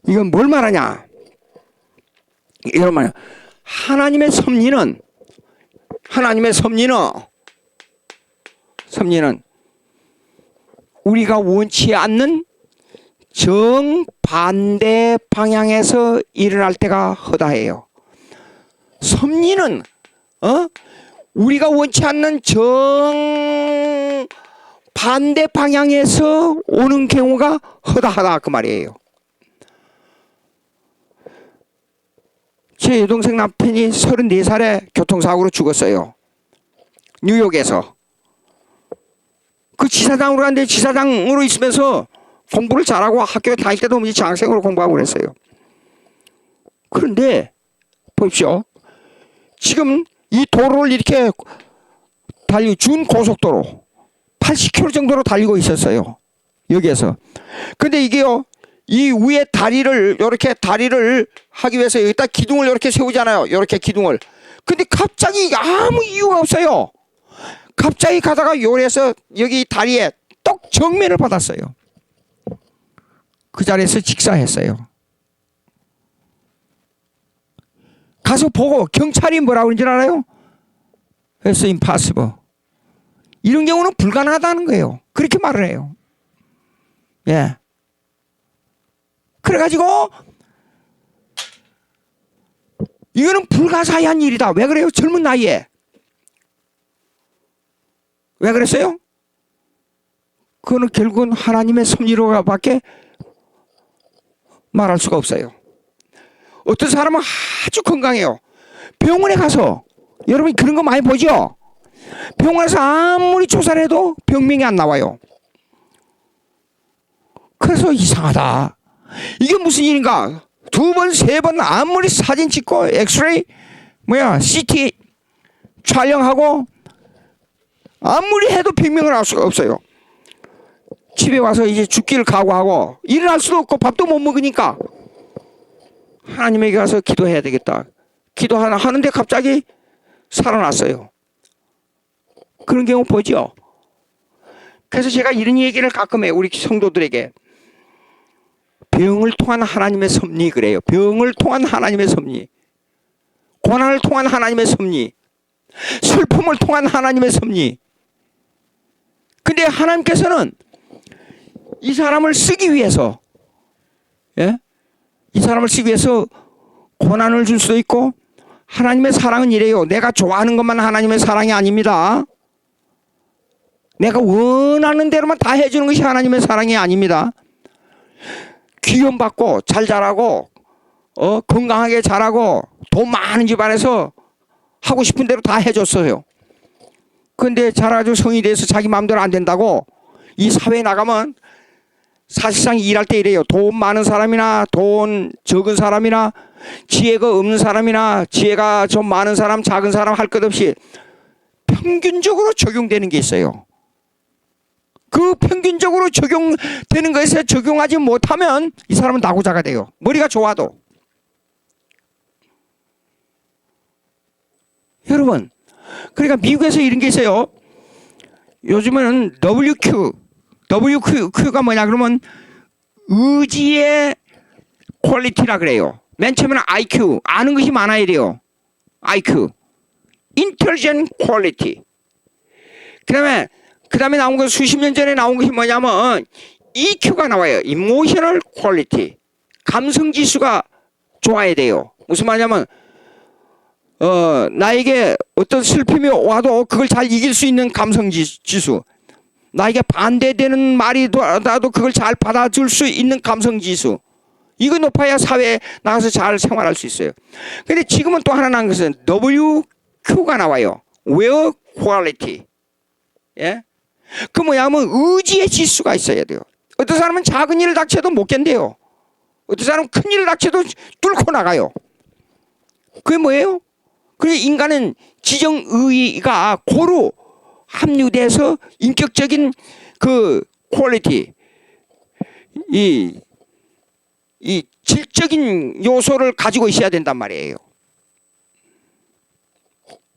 이건 뭘 말하냐? 여러분, 하나님의 섭리는 우리가 원치 않는 정반대 방향에서 일어날 때가 허다해요. 섭리는 우리가 원치 않는 정반대 방향에서 오는 경우가 허다하다 그 말이에요. 제 여동생 남편이 34살에 교통사고로 죽었어요. 뉴욕에서. 그 지사장으로 갔는데 지사장으로 있으면서 공부를 잘하고 학교에 다닐 때도 장학생으로 공부하고 그랬어요. 그런데 보십시오. 지금 이 도로를 이렇게 준고속도로 80km 정도로 달리고 있었어요. 여기에서. 근데 이게요. 이 위에 이렇게 다리를 하기 위해서 여기다 기둥을 이렇게 세우잖아요. 이렇게 기둥을. 근데 갑자기 아무 이유가 없어요. 갑자기 가다가 요래서 여기 다리에 똑 정면을 받았어요. 그 자리에서 직사했어요. 가서 보고 경찰이 뭐라고 그러는 줄 알아요? It's impossible. 이런 경우는 불가능하다는 거예요. 그렇게 말을 해요. 예. 그래가지고 이거는 불가사의한 일이다. 왜 그래요? 젊은 나이에. 왜 그랬어요? 그거는 결국은 하나님의 섭리로밖에 말할 수가 없어요. 어떤 사람은 아주 건강해요. 병원에 가서 여러분 그런 거 많이 보죠? 병원에서 아무리 조사를 해도 병명이 안 나와요. 그래서 이상하다. 이게 무슨 일인가? 2번, 3번 아무리 사진 찍고 엑스레이 CT 촬영하고 아무리 해도 병명을 알 수가 없어요. 집에 와서 이제 죽기를 각오하고 일어날 수도 없고 밥도 못 먹으니까 하나님에게 가서 기도해야 되겠다. 기도하는데 갑자기 살아났어요. 그런 경우 보죠. 그래서 제가 이런 얘기를 가끔 해요. 우리 성도들에게. 병을 통한 하나님의 섭리 그래요. 병을 통한 하나님의 섭리. 고난을 통한 하나님의 섭리. 슬픔을 통한 하나님의 섭리. 근데 하나님께서는 이 사람을 쓰기 위해서, 예? 이 사람을 쓰기 위해서 고난을 줄 수도 있고, 하나님의 사랑은 이래요. 내가 좋아하는 것만 하나님의 사랑이 아닙니다. 내가 원하는 대로만 다 해주는 것이 하나님의 사랑이 아닙니다. 귀염받고 잘 자라고 건강하게 자라고 돈 많은 집안에서 하고 싶은 대로 다 해줬어요. 근데 자라가지고 성인이 돼서 자기 마음대로 안 된다고 이 사회에 나가면 사실상 일할 때 이래요. 돈 많은 사람이나 돈 적은 사람이나 지혜가 없는 사람이나 지혜가 좀 많은 사람 작은 사람 할 것 없이 평균적으로 적용되는 게 있어요. 그 평균적으로 적용되는 것에 적용하지 못하면 이 사람은 나고자가 돼요. 머리가 좋아도. 여러분, 그러니까 미국에서 이런 게 있어요. 요즘은 WQ가 뭐냐 그러면 의지의 퀄리티라 그래요. 맨 처음에는 IQ, 아는 것이 많아야 돼요. IQ, Intelligent Quality. 그 다음에 나온 거 수십 년 전에 나온 것이 뭐냐면 EQ가 나와요. Emotional Quality. 감성 지수가 좋아야 돼요. 무슨 말이냐면 나에게 어떤 슬픔이 와도 그걸 잘 이길 수 있는 감성 지수. 나에게 반대되는 말이 나도 그걸 잘 받아줄 수 있는 감성 지수. 이거 높아야 사회에 나가서 잘 생활할 수 있어요. 근데 지금은 또 하나 나온 것은 WQ가 나와요. Will Quality. 예? 그 뭐냐면 의지의 지수가 있어야 돼요. 어떤 사람은 작은 일을 닥쳐도 못 견뎌요. 어떤 사람은 큰 일을 닥쳐도 뚫고 나가요. 그게 뭐예요? 그래서 인간은 지정의의가 고루 합류돼서 인격적인 그 퀄리티, 이 질적인 요소를 가지고 있어야 된단 말이에요.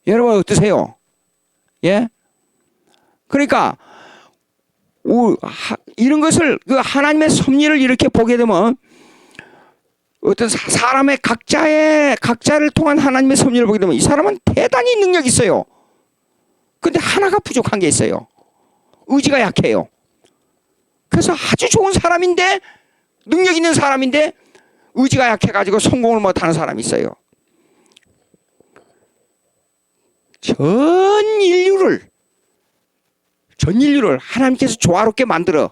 여러분 어떠세요? 예? 그러니까 이런 것을 그 하나님의 섭리를 이렇게 보게 되면 어떤 사람의 각자를 통한 하나님의 섭리를 보게 되면 이 사람은 대단히 능력이 있어요. 근데 하나가 부족한 게 있어요. 의지가 약해요. 그래서 아주 좋은 사람인데 능력 있는 사람인데 의지가 약해가지고 성공을 못하는 사람이 있어요. 전 인류를 하나님께서 조화롭게 만들어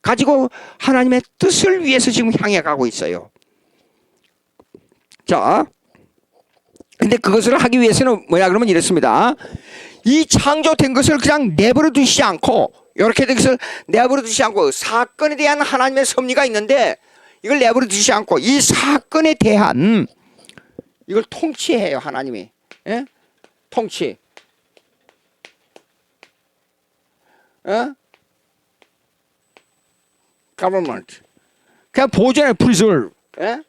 가지고 하나님의 뜻을 위해서 지금 향해 가고 있어요. 자, 근데 그것을 하기 위해서는 뭐냐 그러면 이렇습니다. 이 창조된 것을 그냥 내버려 두시지 않고 이렇게 된 것을 내버려 두시지 않고 사건에 대한 하나님의 섭리가 있는데 이걸 내버려 두시지 않고 이 사건에 대한 이걸 통치해요. 하나님이. 예? 통치. government. 그냥 보존해, preserve. 예?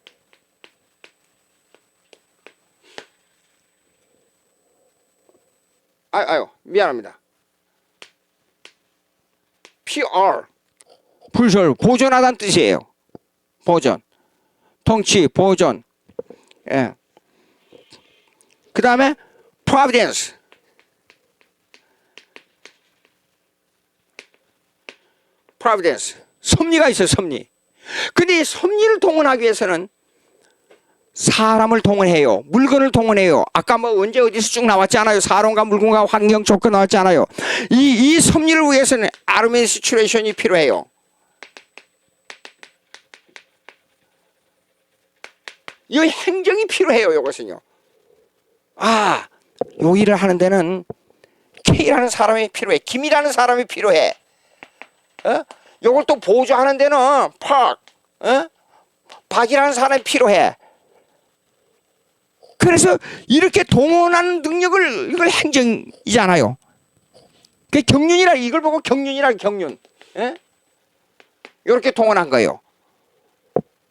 아유, 미안합니다. PR. preserve. 보존하다는 뜻이에요. 보존. 통치, 보존. 예. 그 다음에 providence. providence. 섭리가 있어요, 섭리. 근데 이 섭리를 동원하기 위해서는 사람을 동원해요. 물건을 동원해요. 아까 뭐 언제 어디서 쭉 나왔지 않아요? 사람과 물건과 환경 조건 나왔지 않아요? 이 섭리를 위해서는 administration이 필요해요. 이 행정이 필요해요. 이것은요. 요 일을 하는 데는 K라는 사람이 필요해. 김이라는 사람이 필요해. 요걸 또 보조하는 데는 박이라는 사람이 필요해. 그래서 이렇게 동원하는 능력을, 이걸 행정이잖아요. 그 경륜이라, 이걸 보고 경륜이라, 경륜. 이렇게 동원한 거예요.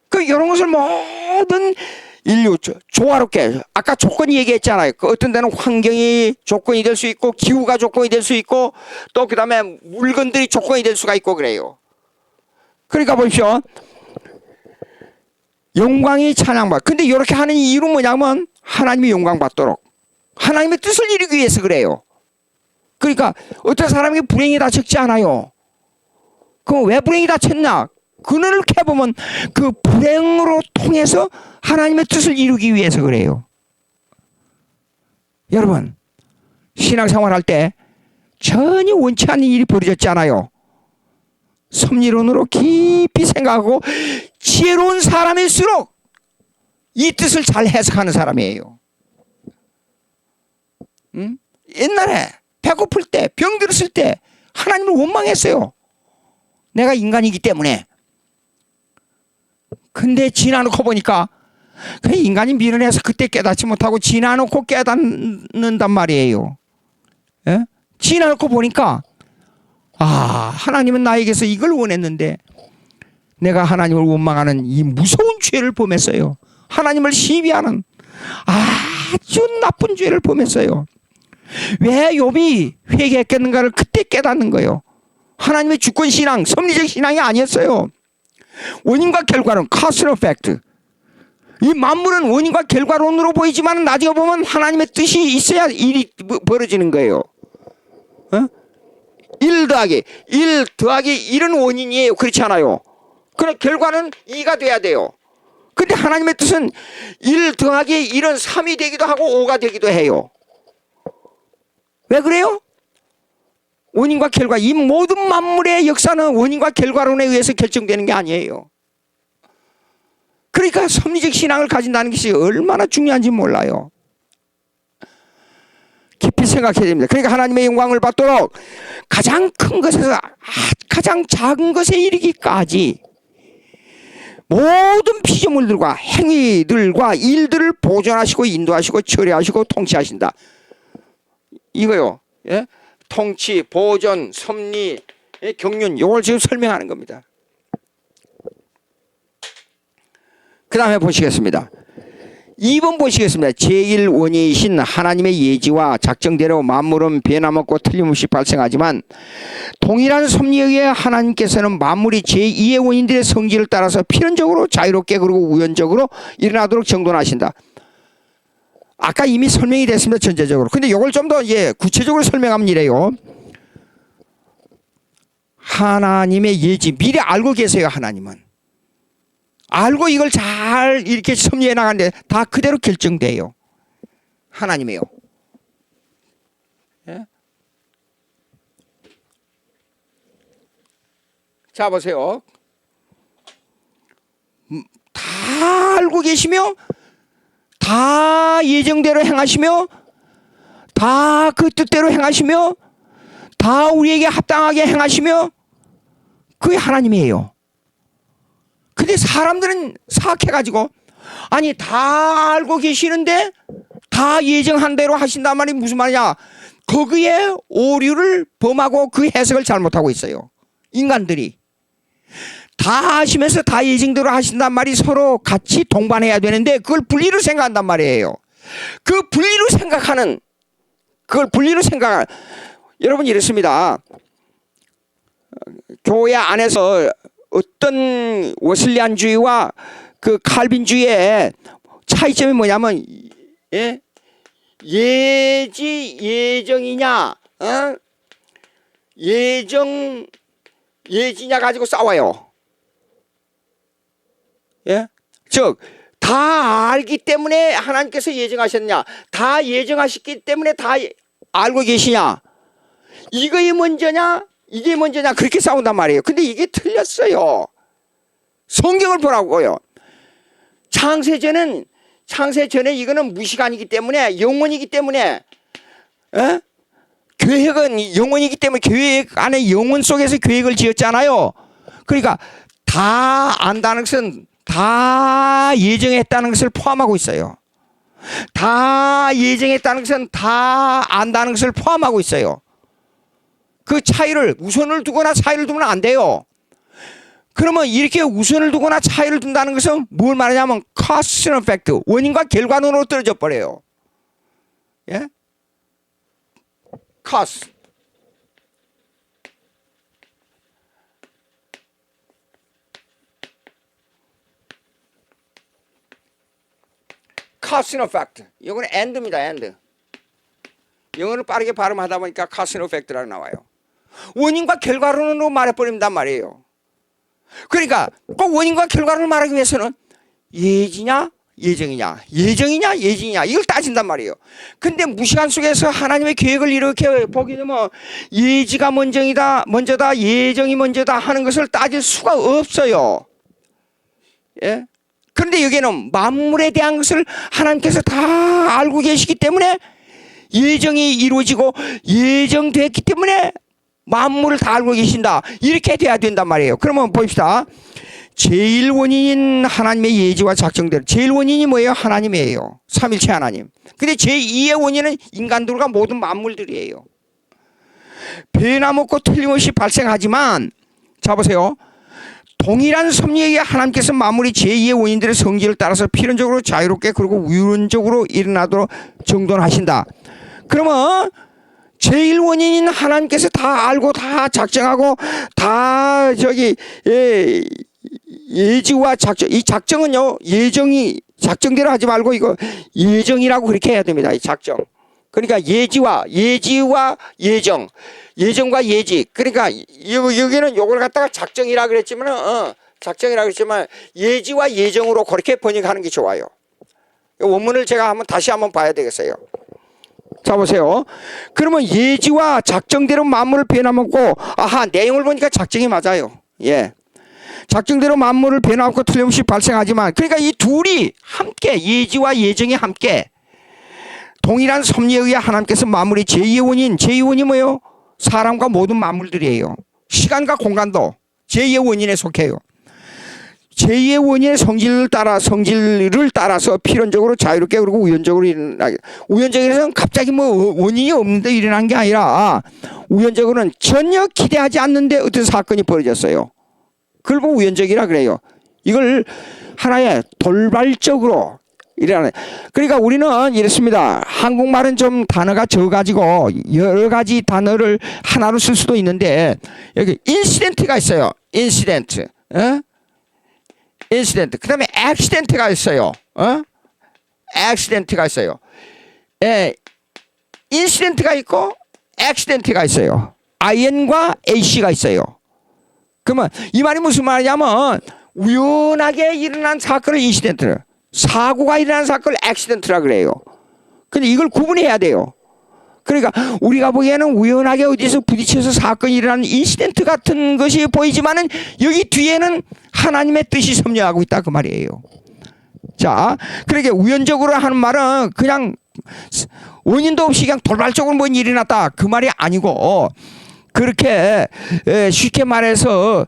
그 이런 것을 모든 인류 조화롭게, 아까 조건이 얘기했잖아요. 그 어떤 데는 환경이 조건이 될 수 있고, 기후가 조건이 될 수 있고, 또 그 다음에 물건들이 조건이 될 수가 있고 그래요. 그러니까 보십시오. 영광이 찬양받. 근데 이렇게 하는 이유는 뭐냐면 하나님이 영광받도록, 하나님의 뜻을 이루기 위해서 그래요. 그러니까 어떤 사람이 불행이 다쳤지 않아요. 그럼 왜 불행이 다쳤냐? 그늘을 캐보면 그 불행으로 통해서 하나님의 뜻을 이루기 위해서 그래요. 여러분, 신앙생활 할 때 전혀 원치 않는 일이 벌어졌잖아요. 섭리론으로 깊이 생각하고 지혜로운 사람일수록 이 뜻을 잘 해석하는 사람이에요. 옛날에 배고플 때, 병들었을 때 하나님을 원망했어요. 내가 인간이기 때문에. 근데 지나놓고 보니까 그 인간이 미련해서 그때 깨닫지 못하고 지나놓고 깨닫는단 말이에요. 예? 지나놓고 보니까 하나님은 나에게서 이걸 원했는데 내가 하나님을 원망하는 이 무서운 죄를 범했어요. 하나님을 시비하는 아주 나쁜 죄를 범했어요. 왜 욥이 회개했겠는가를 그때 깨닫는 거예요. 하나님의 주권신앙, 섭리적 신앙이 아니었어요. 원인과 결과론, cause and effect. 이 만물은 원인과 결과론으로 보이지만 나중에 보면 하나님의 뜻이 있어야 일이 벌어지는 거예요. 1 더하기 1은 원인이에요. 그렇지 않아요? 그래 결과는 2가 돼야 돼요. 근데 하나님의 뜻은 1 더하기 1은 3이 되기도 하고 5가 되기도 해요. 왜 그래요? 원인과 결과, 이 모든 만물의 역사는 원인과 결과론에 의해서 결정되는 게 아니에요. 그러니까 섭리적 신앙을 가진다는 것이 얼마나 중요한지 몰라요. 깊이 생각해야 됩니다. 그러니까 하나님의 영광을 받도록 가장 큰 것에서 가장 작은 것에 이르기까지 모든 피조물들과 행위들과 일들을 보존하시고 인도하시고 처리하시고 통치하신다. 이거요. 예? 통치, 보존, 섭리, 경륜, 이걸 지금 설명하는 겁니다. 그 다음에 보시겠습니다. 2번 보시겠습니다. 제1원이신 하나님의 예지와 작정대로 만물은 변함없고 틀림없이 발생하지만 동일한 섭리에 의해 하나님께서는 만물이 제2의 원인들의 성질을 따라서 필연적으로 자유롭게 그리고 우연적으로 일어나도록 정돈하신다. 아까 이미 설명이 됐습니다. 전체적으로. 근데 이걸 좀 더 구체적으로 설명하면 이래요. 하나님의 예지, 미리 알고 계세요. 하나님은 알고 이걸 잘 이렇게 섭리해 나가는데 다 그대로 결정돼요. 하나님이에요. 예? 자 보세요. 다 알고 계시며 다 예정대로 행하시며 다 그 뜻대로 행하시며 다 우리에게 합당하게 행하시며 그게 하나님이에요. 근데 사람들은 사악해가지고 아니 다 알고 계시는데 다 예정한 대로 하신단 말이 무슨 말이냐. 거기에 오류를 범하고 그 해석을 잘못하고 있어요. 인간들이 다 하시면서 다 예정대로 하신단 말이 서로 같이 동반해야 되는데 그걸 분리로 생각한단 말이에요. 그 분리로 생각하는 여러분 이렇습니다. 교회 안에서 어떤 웨슬리안주의와 그 칼빈주의의 차이점이 뭐냐면 예정이냐 예지냐 가지고 싸워요. 예? 즉 다 알기 때문에 하나님께서 예정하셨냐, 다 예정하셨기 때문에 다 알고 계시냐, 이거이 먼저냐 이게 먼저냐 그렇게 싸운단 말이에요. 근데 이게 틀렸어요. 성경을 보라고요. 창세 전에 이거는 무시간이기 때문에 영원이기 때문에 계획은 영원이기 때문에 계획 안에 영원 속에서 계획을 지었잖아요. 그러니까 다 안다는 것은 다 예정했다는 것을 포함하고 있어요. 다 예정했다는 것은 다 안다는 것을 포함하고 있어요. 그 차이를 우선을 두거나 차이를 두면 안 돼요. 그러면 이렇게 우선을 두거나 차이를 둔다는 것은 뭘 말하냐면 cause and effect, 원인과 결과론으로 떨어져 버려요. 예? cause. cause and effect. 이거는 and입니다. and. 영어를 빠르게 발음하다 보니까 cause and effect라고 나와요. 원인과 결과론으로 말해버린단 말이에요. 그러니까 꼭 원인과 결과를 말하기 위해서는 예지냐 예정이냐 예정이냐 예지냐 이걸 따진단 말이에요. 근데 무시한 속에서 하나님의 계획을 이렇게 보게 되면 예지가 먼저다 예정이 먼저다 하는 것을 따질 수가 없어요. 예? 그런데 여기는 만물에 대한 것을 하나님께서 다 알고 계시기 때문에 예정이 이루어지고 예정됐기 때문에 만물을 다 알고 계신다. 이렇게 돼야 된단 말이에요. 그러면 봅시다. 제일 원인인 하나님의 예지와 작정대로. 제일 원인이 뭐예요? 하나님이에요. 삼일체 하나님. 근데 제2의 원인은 인간들과 모든 만물들이에요. 변함없고 틀림없이 발생하지만 자 보세요. 동일한 섭리에 의해 하나님께서 만물이 제2의 원인들의 성질을 따라서 필연적으로 자유롭게 그리고 우연적으로 일어나도록 정돈하신다. 그러면 제일 원인인 하나님께서 다 알고 다 작정하고 다 예지와 작정, 이 작정은요 예정이 작정대로 하지 말고 이거 예정이라고 그렇게 해야 됩니다. 이 작정. 그러니까 예지와 예정, 예정과 예지. 그러니까 여기는 요걸 갖다가 작정이라 그랬지만 작정이라 그랬지만 예지와 예정으로 그렇게 번역하는 게 좋아요. 원문을 제가 다시 한번 봐야 되겠어요. 자 보세요. 그러면 예지와 작정대로 만물을 변화먹고 아하 내용을 보니까 작정이 맞아요. 예, 작정대로 만물을 변화먹고 틀림없이 발생하지만 그러니까 이 둘이 함께 예지와 예정이 함께 동일한 섭리에 의해 하나님께서 만물이 제2의 원인 제2의 원인이 뭐예요? 사람과 모든 만물들이에요. 시간과 공간도 제2의 원인에 속해요. 제2의 원인의 성질을 따라서 필연적으로 자유롭게 그리고 우연적으로 일어나게. 우연적으로는 갑자기 뭐 원인이 없는데 일어난 게 아니라 우연적으로는 전혀 기대하지 않는데 어떤 사건이 벌어졌어요. 그걸 보고 우연적이라 그래요. 이걸 하나의 돌발적으로 일어나는. 그러니까 우리는 이렇습니다. 한국말은 좀 단어가 적어가지고 여러 가지 단어를 하나로 쓸 수도 있는데 여기 인시덴트가 있어요. 인시덴트. 인시덴트. 그 다음에 액시덴트가 있어요. 액시덴트가 있어요. 예, 인시덴트가 있고 액시덴트가 있어요. IN과 AC가 있어요. 그러면 이 말이 무슨 말이냐면 우연하게 일어난 사건을 인시덴트를, 사고가 일어난 사건을 액시덴트라 그래요. 근데 이걸 구분해야 돼요. 그러니까 우리가 보기에는 우연하게 어디서 부딪혀서 사건이 일어나는 인시덴트 같은 것이 보이지만은 여기 뒤에는 하나님의 뜻이 섭렵하고 있다 그 말이에요. 자, 그러니까 우연적으로 하는 말은 그냥 원인도 없이 그냥 돌발적으로 뭔 일이 났다 그 말이 아니고 그렇게 쉽게 말해서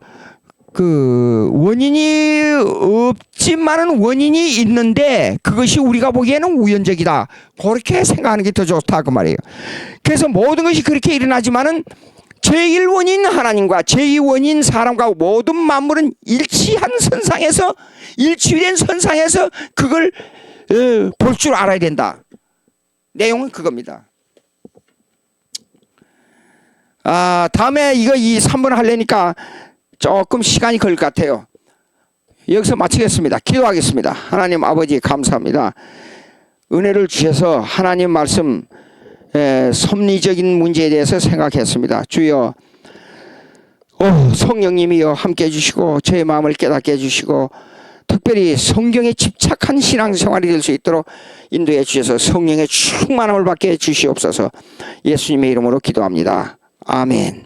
그 원인이 없지만은 원인이 있는데 그것이 우리가 보기에는 우연적이다. 그렇게 생각하는 게 더 좋다 그 말이에요. 그래서 모든 것이 그렇게 일어나지만은 제1원인 하나님과 제2원인 사람과 모든 만물은 일치된 선상에서 그걸 볼 줄 알아야 된다. 내용은 그겁니다. 다음에 이 3번 하려니까 조금 시간이 걸릴 것 같아요. 여기서 마치겠습니다. 기도하겠습니다. 하나님 아버지 감사합니다. 은혜를 주셔서 하나님 말씀 섭리적인 문제에 대해서 생각했습니다. 주여 성령님이여 함께 해주시고 저의 마음을 깨닫게 해주시고 특별히 성경에 집착한 신앙생활이 될 수 있도록 인도해 주셔서 성령의 충만함을 받게 해 주시옵소서. 예수님의 이름으로 기도합니다. 아멘.